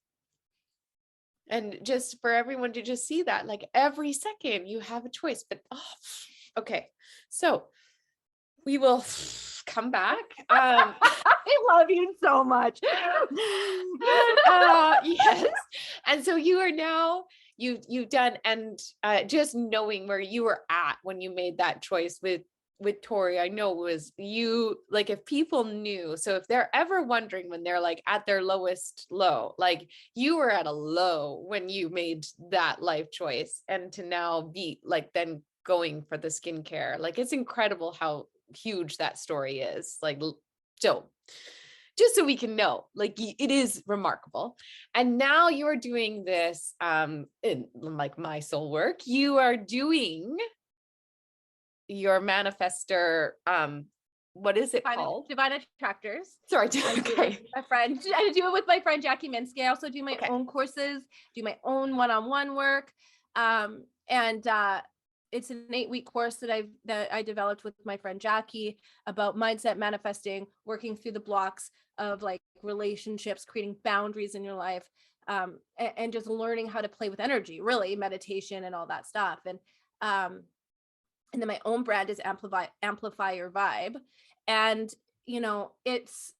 [SPEAKER 1] And just for everyone to just see that, like every second you have a choice, but okay. So we will come back.
[SPEAKER 2] I love you so much.
[SPEAKER 1] Yes. And so you are now, you've done, and just knowing where you were at when you made that choice with Tori, I know was you, like, if people knew, so if they're ever wondering when they're like at their lowest low, like you were at a low when you made that life choice, and to now be like then going for the skincare, like it's incredible how huge that story is. Like, so just so we can know, like it is remarkable. And now you're doing this in like my soul work, you are doing your manifester, what is it called?
[SPEAKER 2] Divine Attractors.
[SPEAKER 1] Sorry.
[SPEAKER 2] Okay. My friend, I do it with my friend Jackie Minsky. I also do my
[SPEAKER 1] Okay.
[SPEAKER 2] own courses, do my own one-on-one work. And it's an 8-week course that I developed with my friend Jackie about mindset, manifesting, working through the blocks of like relationships, creating boundaries in your life, and just learning how to play with energy, really, meditation and all that stuff. And then my own brand is Amplify Your Vibe. And, you know, it's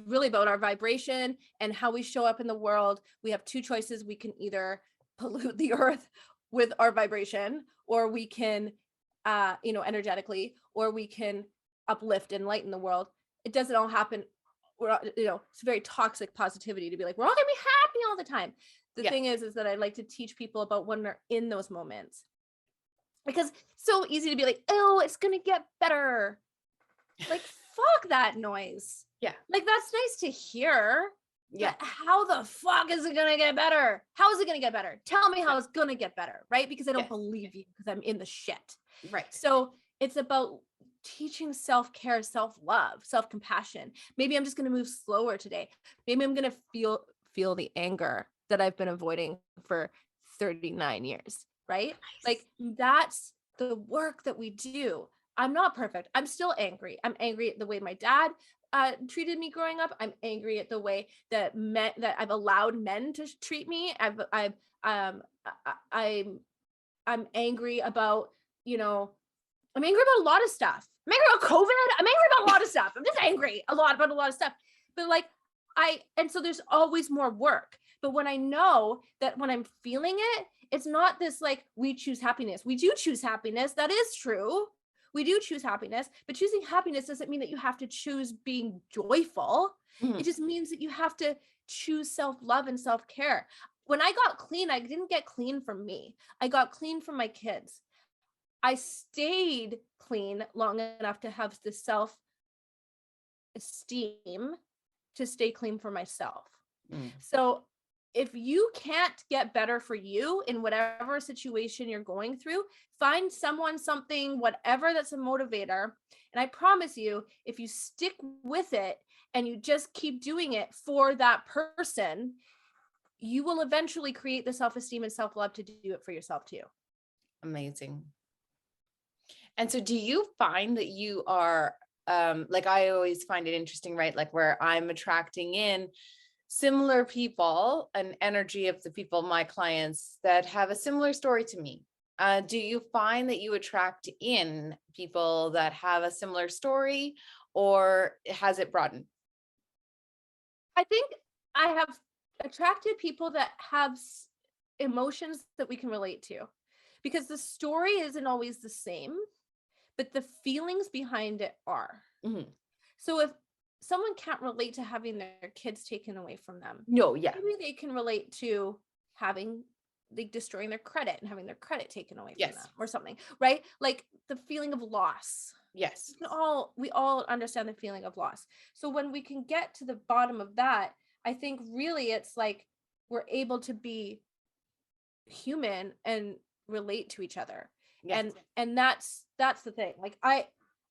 [SPEAKER 2] really about our vibration and how we show up in the world. We have 2 choices. We can either pollute the earth with our vibration, or we can, energetically, or we can uplift and lighten the world. It doesn't all happen. It's very toxic positivity to be like, we're all gonna be happy all the time. The thing is that I like to teach people about when they're in those moments. Because it's so easy to be like, oh, it's going to get better. Like, fuck that noise.
[SPEAKER 1] Yeah.
[SPEAKER 2] Like, that's nice to hear.
[SPEAKER 1] Yeah.
[SPEAKER 2] But how the fuck is it going to get better? How is it going to get better? Tell me how it's going to get better, right? Because I don't believe you, because I'm in the shit.
[SPEAKER 1] Right.
[SPEAKER 2] So it's about teaching self-care, self-love, self-compassion. Maybe I'm just going to move slower today. Maybe I'm going to feel the anger that I've been avoiding for 39 years, right?
[SPEAKER 1] Nice.
[SPEAKER 2] Like that's the work that we do. I'm not perfect. I'm still angry. I'm angry at the way my dad treated me growing up. I'm angry at the way that I've allowed men to treat me. Um I'm angry about, you know, I'm angry about a lot of stuff. I'm angry about COVID. I'm angry about a lot of stuff. I'm just angry a lot about a lot of stuff. But like and so there's always more work. But when I know that when I'm feeling it, it's not this like we choose happiness. We do choose happiness. That is true. We do choose happiness, but choosing happiness doesn't mean that you have to choose being joyful. It
[SPEAKER 1] Mhm.
[SPEAKER 2] just means that you have to choose self-love and self-care. When I got clean, I didn't get clean from me. I got clean from my kids. I stayed clean long enough to have the self esteem to stay clean for myself.
[SPEAKER 1] Mm.
[SPEAKER 2] So if you can't get better for you in whatever situation you're going through, find someone, something, whatever that's a motivator. And I promise you, if you stick with it and you just keep doing it for that person, you will eventually create the self-esteem and self-love to do it for yourself too.
[SPEAKER 1] Amazing. And so do you find that you are, like, I always find it interesting, right? Like where I'm attracting in similar people and energy of the people, my clients that have a similar story to me. Do you find that you attract in people that have a similar story, or has it broadened?
[SPEAKER 2] I think I have attracted people that have emotions that we can relate to because the story isn't always the same, but the feelings behind it are.
[SPEAKER 1] Mhm.
[SPEAKER 2] So if someone can't relate to having their kids taken away from them,
[SPEAKER 1] No, yeah.
[SPEAKER 2] maybe they can relate to having like destroying their credit and having their credit taken away from them
[SPEAKER 1] Yes.
[SPEAKER 2] or something, right? Like the feeling of loss.
[SPEAKER 1] Yes.
[SPEAKER 2] We all understand the feeling of loss. So when we can get to the bottom of that, I think really it's like we're able to be human and relate to each other.
[SPEAKER 1] Yes.
[SPEAKER 2] And that's the thing. Like I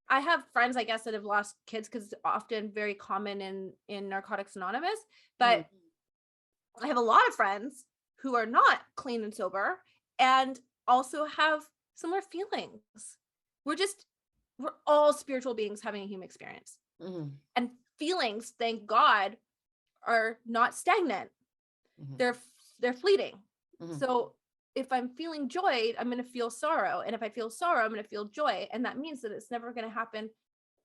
[SPEAKER 2] have friends, I guess, that have lost kids because it's often very common in Narcotics Anonymous,
[SPEAKER 1] Mm.
[SPEAKER 2] but I have a lot of friends who are not clean and sober and also have similar feelings. We're just we're all spiritual beings having a human experience.
[SPEAKER 1] Mhm.
[SPEAKER 2] And feelings, thank God, are not stagnant.
[SPEAKER 1] Mhm.
[SPEAKER 2] They're they're fleeting.
[SPEAKER 1] Mhm.
[SPEAKER 2] So if I'm feeling joy, I'm going to feel sorrow, and if I feel sorrow, I'm going to feel joy, and that means that it's never going to happen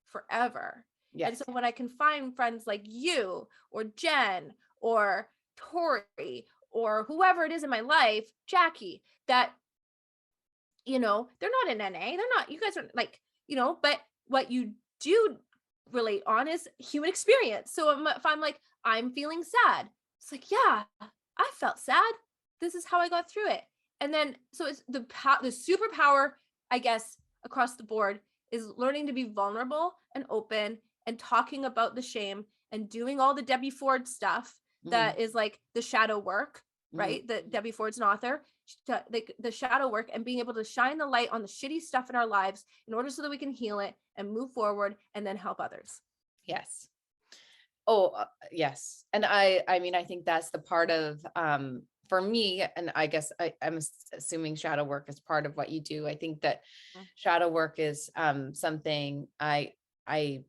[SPEAKER 2] forever. And so
[SPEAKER 1] Yes.
[SPEAKER 2] when I can find friends like you or Jen or Tori or whoever it is in my life, Jackie, that they're not in NA, they're not, you guys are like, but what you do relate on is human experience. So if I'm like, I'm feeling sad, it's like, yeah, I felt sad. This is how I got through it. And then, so it's the superpower, I guess, across the board is learning to be vulnerable and open and talking about the shame and doing all the Debbie Ford stuff
[SPEAKER 1] Mhm.
[SPEAKER 2] that is like the shadow work,
[SPEAKER 1] Mhm.
[SPEAKER 2] right? That Debbie Ford's an author, like the shadow work and being able to shine the light on the shitty stuff in our lives in order so that we can heal it and move forward and then help others.
[SPEAKER 1] Yes. Oh, yes. And I mean, I think that's the part of, for me, and I guess I'm assuming shadow work is part of what you do. I think that
[SPEAKER 2] Mhm.
[SPEAKER 1] shadow work is, something I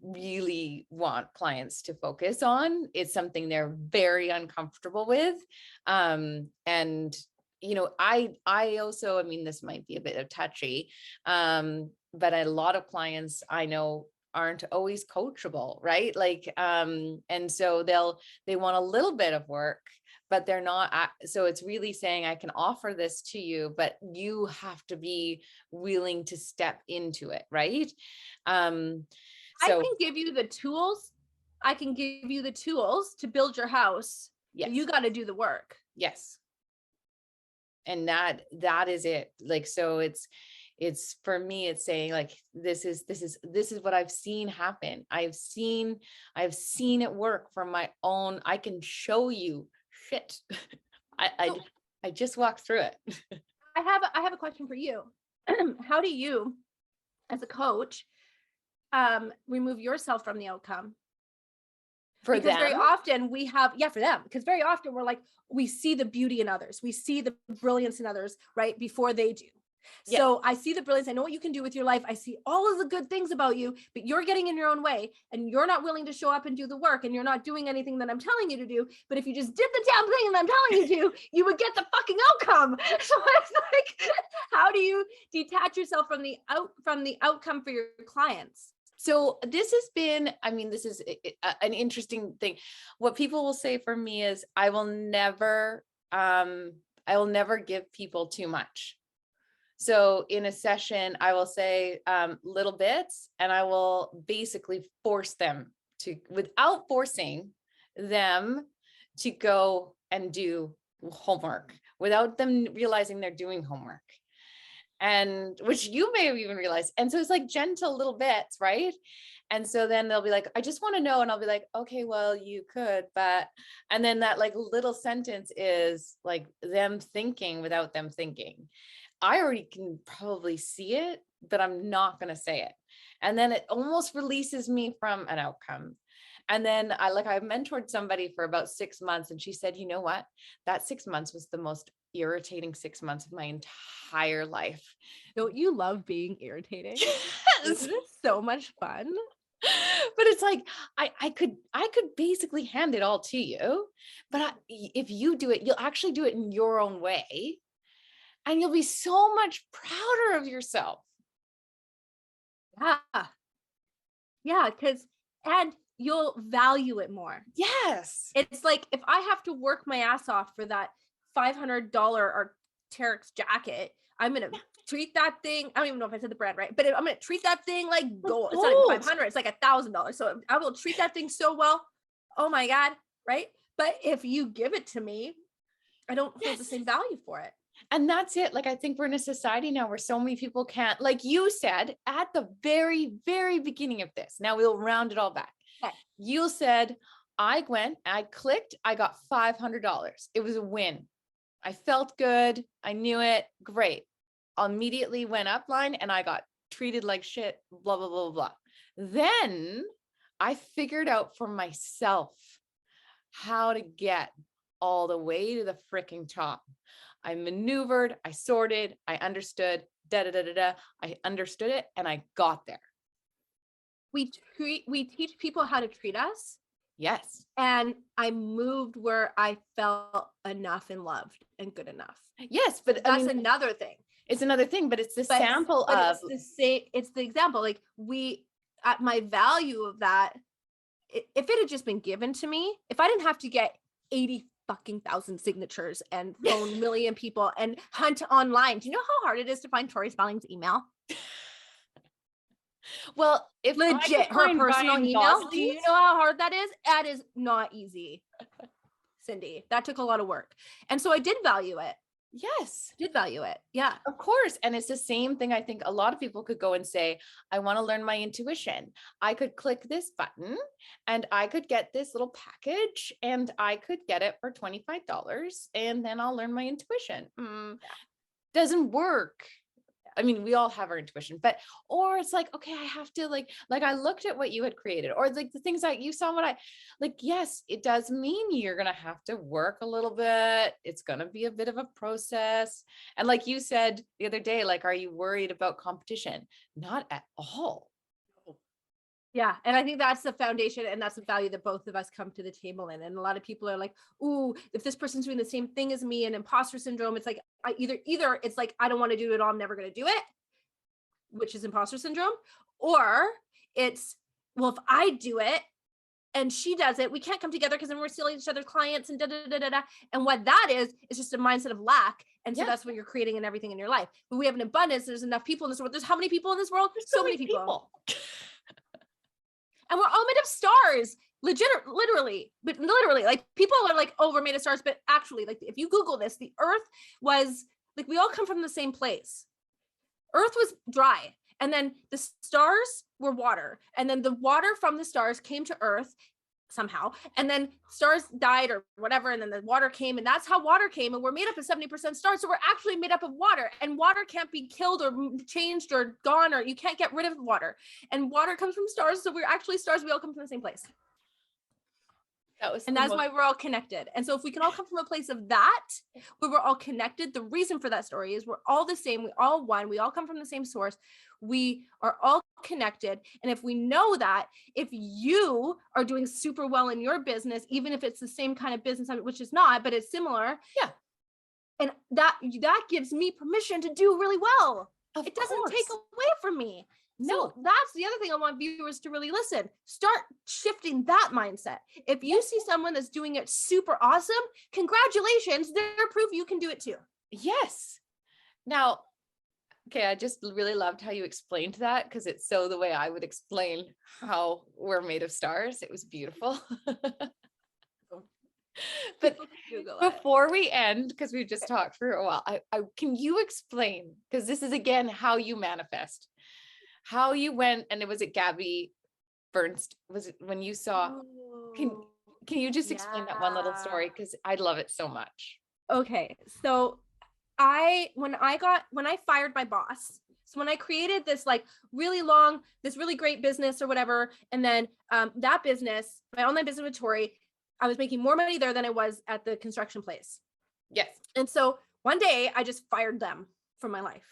[SPEAKER 1] really want clients to focus on. It's something they're very uncomfortable with. And I also, I mean, this might be a bit of touchy, but a lot of clients I know aren't always coachable, right? Like, and so they want a little bit of work, but they're not. So it's really saying, I can offer this to you, but you have to be willing to step into it, right? Um,
[SPEAKER 2] I
[SPEAKER 1] so
[SPEAKER 2] can give you the tools. I can give you the tools to build your house, but you
[SPEAKER 1] yes,
[SPEAKER 2] got to do the work.
[SPEAKER 1] yes. And that is it. Like, so it's for me, it's saying like, this is what I've seen happen. I've seen it work from my own. I can show you shit. I I
[SPEAKER 2] So
[SPEAKER 1] I just walked through it.
[SPEAKER 2] I have a question for you. How do you as a coach, remove yourself from the outcome.
[SPEAKER 1] For
[SPEAKER 2] Because very
[SPEAKER 1] them.
[SPEAKER 2] often we have, yeah, for them, because very often we're like, we see the beauty in others. We see the brilliance in others, right? Before they do.
[SPEAKER 1] Yeah.
[SPEAKER 2] So I see the brilliance. I know what you can do with your life. I see all of the good things about you, but you're getting in your own way and you're not willing to show up and do the work, and you're not doing anything that I'm telling you to do. But if you just did the damn thing that I'm telling you to, you would get the fucking outcome. So it's like, how do you detach yourself from the outcome for your clients?
[SPEAKER 1] So this has been, I mean, this is an interesting thing. What people will say for me is I will never give people too much. So in a session, I will say little bits, and I will basically force them to, without forcing them to go and do homework, without them realizing they're doing homework. And which you may have even realized. And so it's like gentle little bits, right? And so then they'll be like, I just want to know. And I'll be like, okay, well, you could, but, and then that like little sentence is like them thinking without them thinking. I already can probably see it, but I'm not going to say it. And then it almost releases me from an outcome. And then I mentored somebody for about 6 months, and she said, you know what? That 6 months was the most irritating 6 months of my entire life.
[SPEAKER 2] Don't you love being irritating?
[SPEAKER 1] Yes.
[SPEAKER 2] Isn't it so much fun?
[SPEAKER 1] But it's like, I could basically hand it all to you, but if you do it, you'll actually do it in your own way, and you'll be so much prouder of yourself.
[SPEAKER 2] Yeah. Yeah. And you'll value it more.
[SPEAKER 1] Yes.
[SPEAKER 2] It's like, if I have to work my ass off for that $500 Arc'teryx jacket, I'm going to treat that thing. I don't even know if I said the brand right, but I'm going to treat that thing like gold. It's not even 500. It's like $1,000. So I will treat that thing so well. Oh my God. Right. But if you give it to me, I don't hold the same value for it.
[SPEAKER 1] And that's it. Like, I think we're in a society now where so many people can't, like you said at the very, very beginning of this. Now we'll round it all back.
[SPEAKER 2] Okay.
[SPEAKER 1] You said, I went, I clicked, I got $500. It was a win. I felt good. I knew it. Great. I immediately went upline and I got treated like shit, blah, blah, blah, blah. Then I figured out for myself how to get all the way to the freaking top. I maneuvered, I sorted, I understood, I understood it, and I got there.
[SPEAKER 2] We teach people how to treat us.
[SPEAKER 1] Yes.
[SPEAKER 2] And I moved where I felt enough and loved and good enough.
[SPEAKER 1] Yes, but
[SPEAKER 2] that's another thing.
[SPEAKER 1] It's another thing, but it's the sample of.
[SPEAKER 2] It's the same. It's the example. Like, at my value of that, if it had just been given to me, if I didn't have to get 80,000 signatures and phone 1 million people and hunt online, do you know how hard it is to find Tori Spelling's email?
[SPEAKER 1] Well, if
[SPEAKER 2] legit her personal email, do you know how hard that is? That is not easy, Cindy. That took a lot of work. And so I did value it.
[SPEAKER 1] Yes.
[SPEAKER 2] Did value it. Yeah.
[SPEAKER 1] Of course. And it's the same thing. I think a lot of people could go and say, I want to learn my intuition. I could click this button and I could get this little package and I could get it for $25 and then I'll learn my intuition. Doesn't work. I mean, we all have our intuition, but, or it's like, okay, I have to like I looked at what you had created, or like the things that you saw, what I like, yes, it does mean you're going to have to work a little bit. It's going to be a bit of a process. And like you said the other day, like, are you worried about competition? Not at all.
[SPEAKER 2] Yeah. And I think that's the foundation, and that's the value that both of us come to the table in. And a lot of people are like, ooh, if this person's doing the same thing as me, and imposter syndrome, it's like, either it's like, I don't want to do it all, I'm never going to do it, which is imposter syndrome. Or it's, well, if I do it and she does it, we can't come together because then we're stealing each other's clients and da, da, da, da, da. And what that is just a mindset of lack. And so that's what you're creating in everything in your life. But we have an abundance. There's enough people in this world. There's how many people in this world? There's so many people. And we're all made of stars, literally, like people are like, oh, we're made of stars. But actually, like, if you Google this, the earth was like, we all come from the same place. Earth was dry. And then the stars were water. And then the water from the stars came to earth. somehow. And then stars died or whatever. And then the water came, and that's how water came. And we're made up of 70% stars. So we're actually made up of water, and water can't be killed or changed or gone, or you can't get rid of water. And water comes from stars. So we're actually stars. We all come from the same place. And that's why we're all connected. And so if we can all come from a place of that, where we're all connected, the reason for that story is we're all the same. We all one. We all come from the same source. We are all connected. And if we know that, if you are doing super well in your business, even if it's the same kind of business, which is not, but it's similar.
[SPEAKER 1] Yeah.
[SPEAKER 2] And that gives me permission to do really well. It doesn't take away from me. No, that's the other thing I want viewers to really listen. Start shifting that mindset. If you see someone that's doing it super awesome, congratulations, they're proof you can do it too.
[SPEAKER 1] Yes. Now, okay, I just really loved how you explained that, because it's so the way I would explain how we're made of stars. It was beautiful. But before we end, because we've just talked for a while, I can you explain, because this is again how you manifest, how you went, and it was at Gabby Bernstein, was it when you saw, can you just explain that one little story, because I love it so much.
[SPEAKER 2] Okay, so when I fired my boss, so when I created this like really long, this really great business or whatever, and then that business, my online business with Tori, I was making more money there than I was at the construction place.
[SPEAKER 1] Yes.
[SPEAKER 2] And so one day I just fired them from my life.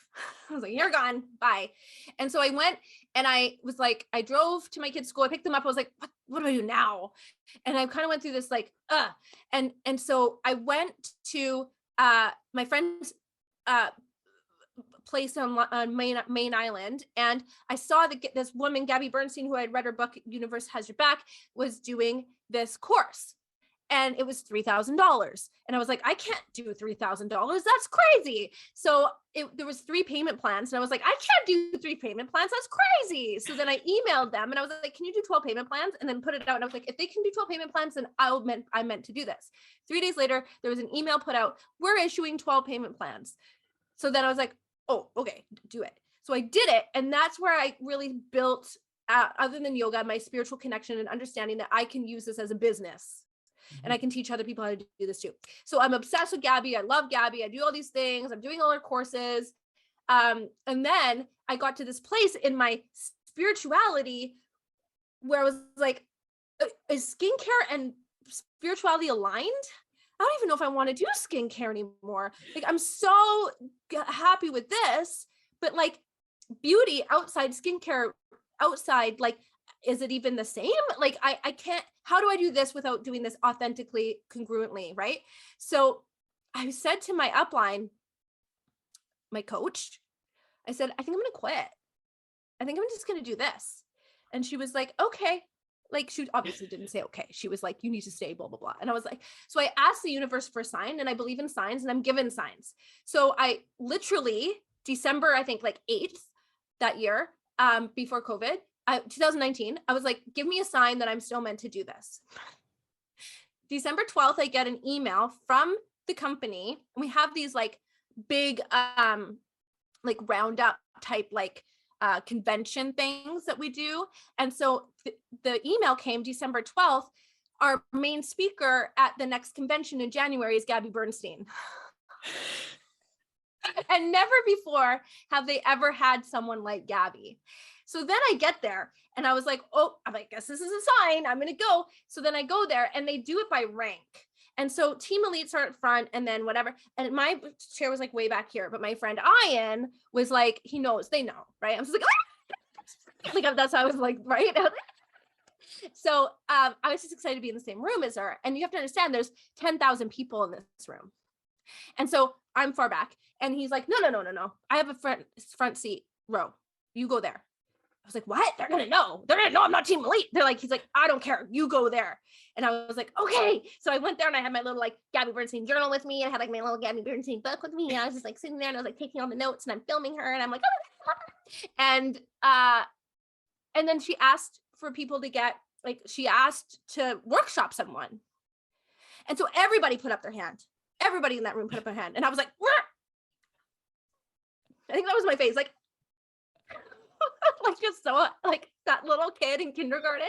[SPEAKER 2] I was like, you're gone, bye. And so I went and I was like, I drove to my kids' school. I picked them up. I was like, what do I do now? And I kind of went through this like, and so I went to my friend's place on Main Island, and I saw this woman, Gabby Bernstein, who I had read her book, Universe Has Your Back, was doing this course. And it was $3,000. And I was like, I can't do $3,000. That's crazy. So there was 3 payment plans. And I was like, I can't do 3 payment plans. That's crazy. So then I emailed them and I was like, can you do 12 payment plans? And then put it out. And I was like, if they can do 12 payment plans, then I meant to do this. 3 days later, there was an email put out, we're issuing 12 payment plans. So then I was like, oh, okay, do it. So I did it. And that's where I really built, other than yoga, my spiritual connection and understanding that I can use this as a business. And I can teach other people how to do this too. So I'm obsessed with Gabby. I love Gabby. I do all these things. I'm doing all her courses. And then I got to this place in my spirituality where I was like, is skincare and spirituality aligned? I don't even know if I want to do skincare anymore. Like, I'm so happy with this, but like beauty outside skincare, outside, like, is it even the same? Like, I can't, how do I do this without doing this authentically, congruently, right? So I said to my upline, my coach, I said, I think I'm going to quit. I think I'm just going to do this. And she was like, okay. Like, she obviously didn't say, okay. She was like, you need to stay, blah, blah, blah. And I was like, so I asked the universe for a sign, and I believe in signs, and I'm given signs. So I literally, December, I think like 8th that year, before COVID, 2019, I was like, give me a sign that I'm still meant to do this. December 12th, I get an email from the company. And we have these like big, like roundup type, like convention things that we do. And so the email came December 12th. Our main speaker at the next convention in January is Gabby Bernstein. And never before have they ever had someone like Gabby. So then I get there and I was like, oh, I guess this is a sign. I'm going to go. So then I go there and they do it by rank. And so team elites are at front and then whatever. And my chair was like way back here. But my friend Ian was like, he knows, they know, right? I'm just like, ah! Like, that's how I was like, right? So I was just excited to be in the same room as her. And you have to understand there's 10,000 people in this room. And so I'm far back and he's like, no. I have a front seat row. You go there. I was like, what? They're going to know. They're going to know I'm not team elite. They're like, he's like, I don't care. You go there. And I was like, okay. So I went there and I had my little like Gabby Bernstein journal with me. I had like my little Gabby Bernstein book with me. And I was just like sitting there and I was like taking all the notes and I'm filming her and I'm like, and then she asked for people to get, like, she asked to workshop someone. And so everybody put up their hand. Everybody in that room put up their hand. And I was like, wah! I think that was my face. Like, like just so like that little kid in kindergarten.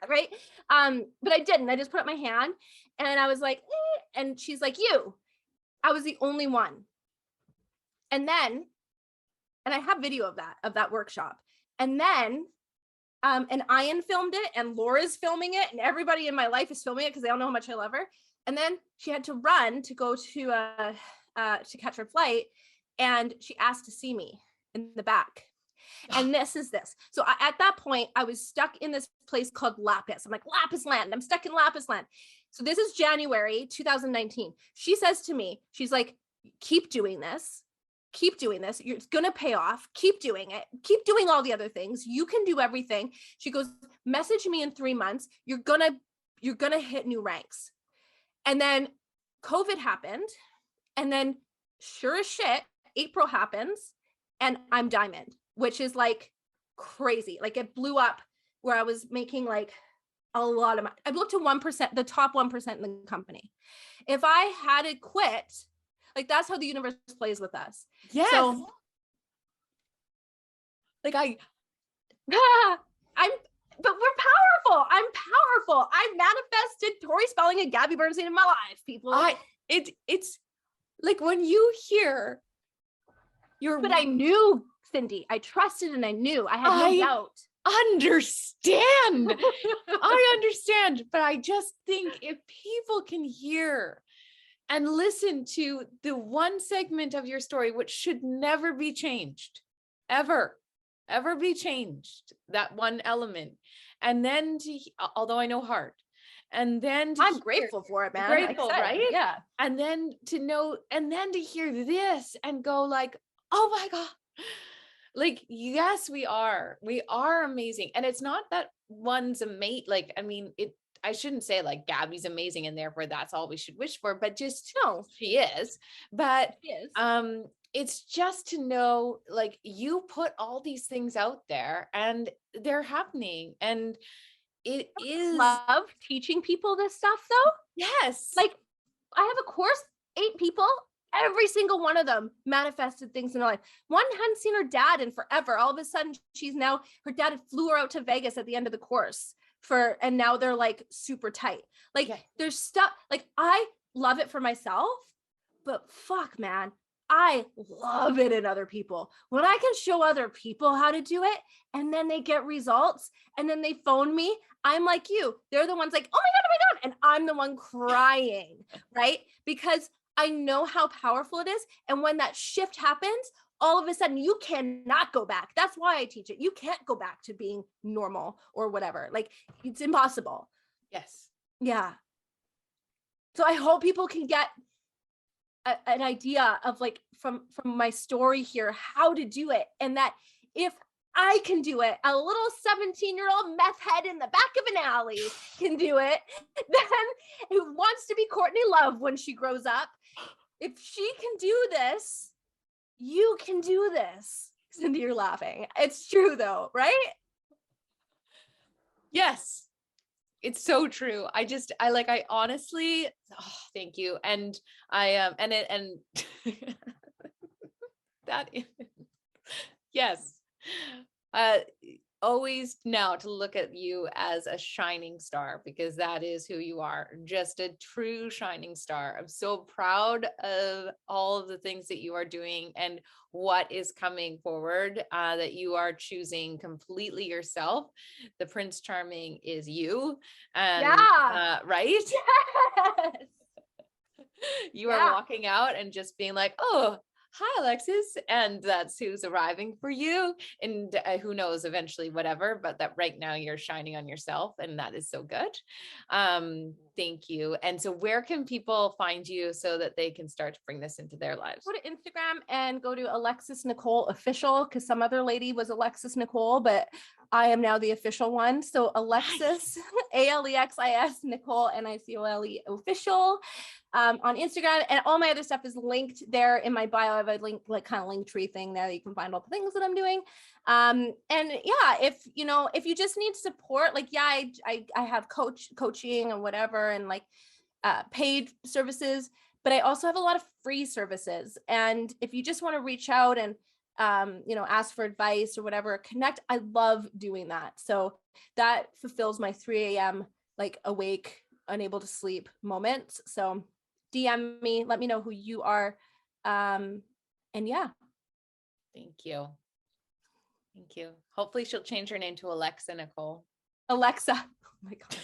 [SPEAKER 2] Right. But I didn't. I just put up my hand and I was like, and she's like, you. I was the only one. And then, and I have video of that workshop. And then and Ian filmed it, and Laura's filming it, and everybody in my life is filming it because they all know how much I love her. And then she had to run to go to catch her flight, and she asked to see me in the back. And this is this. So at that point, I was stuck in this place called Lapis. I'm like, Lapis Land. I'm stuck in Lapis Land. So this is January 2019. She says to me, she's like, keep doing this. Keep doing this. It's going to pay off. Keep doing it. Keep doing all the other things. You can do everything. She goes, message me in 3 months. You're going to hit new ranks. And then COVID happened. And then sure as shit, April happens and I'm diamond, which is like crazy. Like it blew up where I was making like a lot of money. I've looked to 1%, the top 1% in the company. If I had it quit, like that's how the universe plays with us.
[SPEAKER 1] Yes.
[SPEAKER 2] So like but we're powerful. I'm powerful. I manifested Tori Spelling and Gabby Bernstein in my life, people.
[SPEAKER 1] It's like when you hear
[SPEAKER 2] but I knew, Cindy, I trusted and I knew. I had no doubt.
[SPEAKER 1] Understand. I understand. But I just think if people can hear and listen to the one segment of your story, which should never be changed, ever be changed, that one element. And then although I know hard, and then
[SPEAKER 2] I'm grateful for it, man.
[SPEAKER 1] Grateful, right?
[SPEAKER 2] Yeah.
[SPEAKER 1] And then to know, and then to hear this and go like, oh my God, like, yes, we are amazing. And it's not that one's a mate. Like, I mean, I shouldn't say like Gabby's amazing and therefore that's all we should wish for, but just
[SPEAKER 2] no,
[SPEAKER 1] she is. But
[SPEAKER 2] she is.
[SPEAKER 1] It's just to know, like, you put all these things out there and they're happening. And it is
[SPEAKER 2] love teaching people this stuff though.
[SPEAKER 1] Yes.
[SPEAKER 2] Like I have a course, 8 people, every single one of them manifested things in their life. One hadn't seen her dad in forever. All of a sudden her dad had flew her out to Vegas at the end of the course and now they're like super tight. Like there's stuff, like I love it for myself, but fuck, man, I love it in other people. When I can show other people how to do it and then they get results and then they phone me, I'm like you. They're the ones like, oh my God. And I'm the one crying, right? Because I know how powerful it is. And when that shift happens, all of a sudden you cannot go back. That's why I teach it. You can't go back to being normal or whatever. Like it's impossible.
[SPEAKER 1] Yes.
[SPEAKER 2] Yeah. So I hope people can get an idea of like from my story here, how to do it. And that if I can do it, a little 17-year-old meth head in the back of an alley can do it, then who wants to be Courtney Love when she grows up, if she can do this, you can do this. Cindy, you're laughing. It's true though, right?
[SPEAKER 1] Yes. It's so true. I honestly, thank you. And that is, yes. Always now to look at you as a shining star, because that is who you are, just a true shining star. I'm so proud of all of the things that you are doing and what is coming forward, that you are choosing completely yourself. The Prince Charming is you. And, right?
[SPEAKER 2] Yes.
[SPEAKER 1] You are walking out and just being like, oh, hi, Alexis. And that's who's arriving for you. And who knows, eventually, whatever, but that right now you're shining on yourself. And that is so good. Thank you. And so where can people find you so that they can start to bring this into their lives?
[SPEAKER 2] Go to Instagram and go to Alexis Nicole official, because some other lady was Alexis Nicole, but I am now the official one. So Alexis, Alexis Nicole, Nicole official. On Instagram, and all my other stuff is linked there in my bio. I have a link, like kind of link tree thing there that you can find all the things that I'm doing. And yeah, if you just need support, like, yeah, I have coaching and whatever, and like paid services, but I also have a lot of free services. And if you just want to reach out and ask for advice or whatever, connect. I love doing that. So that fulfills my 3 a.m. like awake, unable to sleep moments. So DM me, let me know who you are. And yeah.
[SPEAKER 1] Thank you. Thank you. Hopefully she'll change her name to Alexa Nicole.
[SPEAKER 2] Alexa. Oh my God.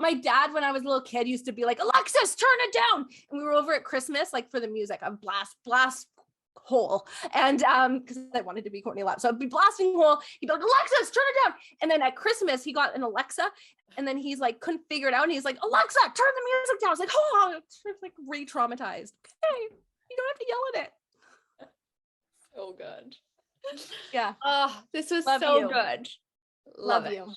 [SPEAKER 2] My dad, when I was a little kid, used to be like, Alexis, turn it down. And we were over at Christmas, like for the music, a blast hole. And because I wanted to be Courtney Love. So I'd be blasting hole. He'd be like, Alexis, turn it down. And then at Christmas, he got an Alexa. And then he's like, couldn't figure it out. And he's like, Alexa, turn the music down. I was like, oh, it's like re-traumatized. Okay, you don't have to yell at it.
[SPEAKER 1] So good.
[SPEAKER 2] Yeah.
[SPEAKER 1] Oh, this was
[SPEAKER 2] Love
[SPEAKER 1] so
[SPEAKER 2] you.
[SPEAKER 1] good.
[SPEAKER 2] Love you.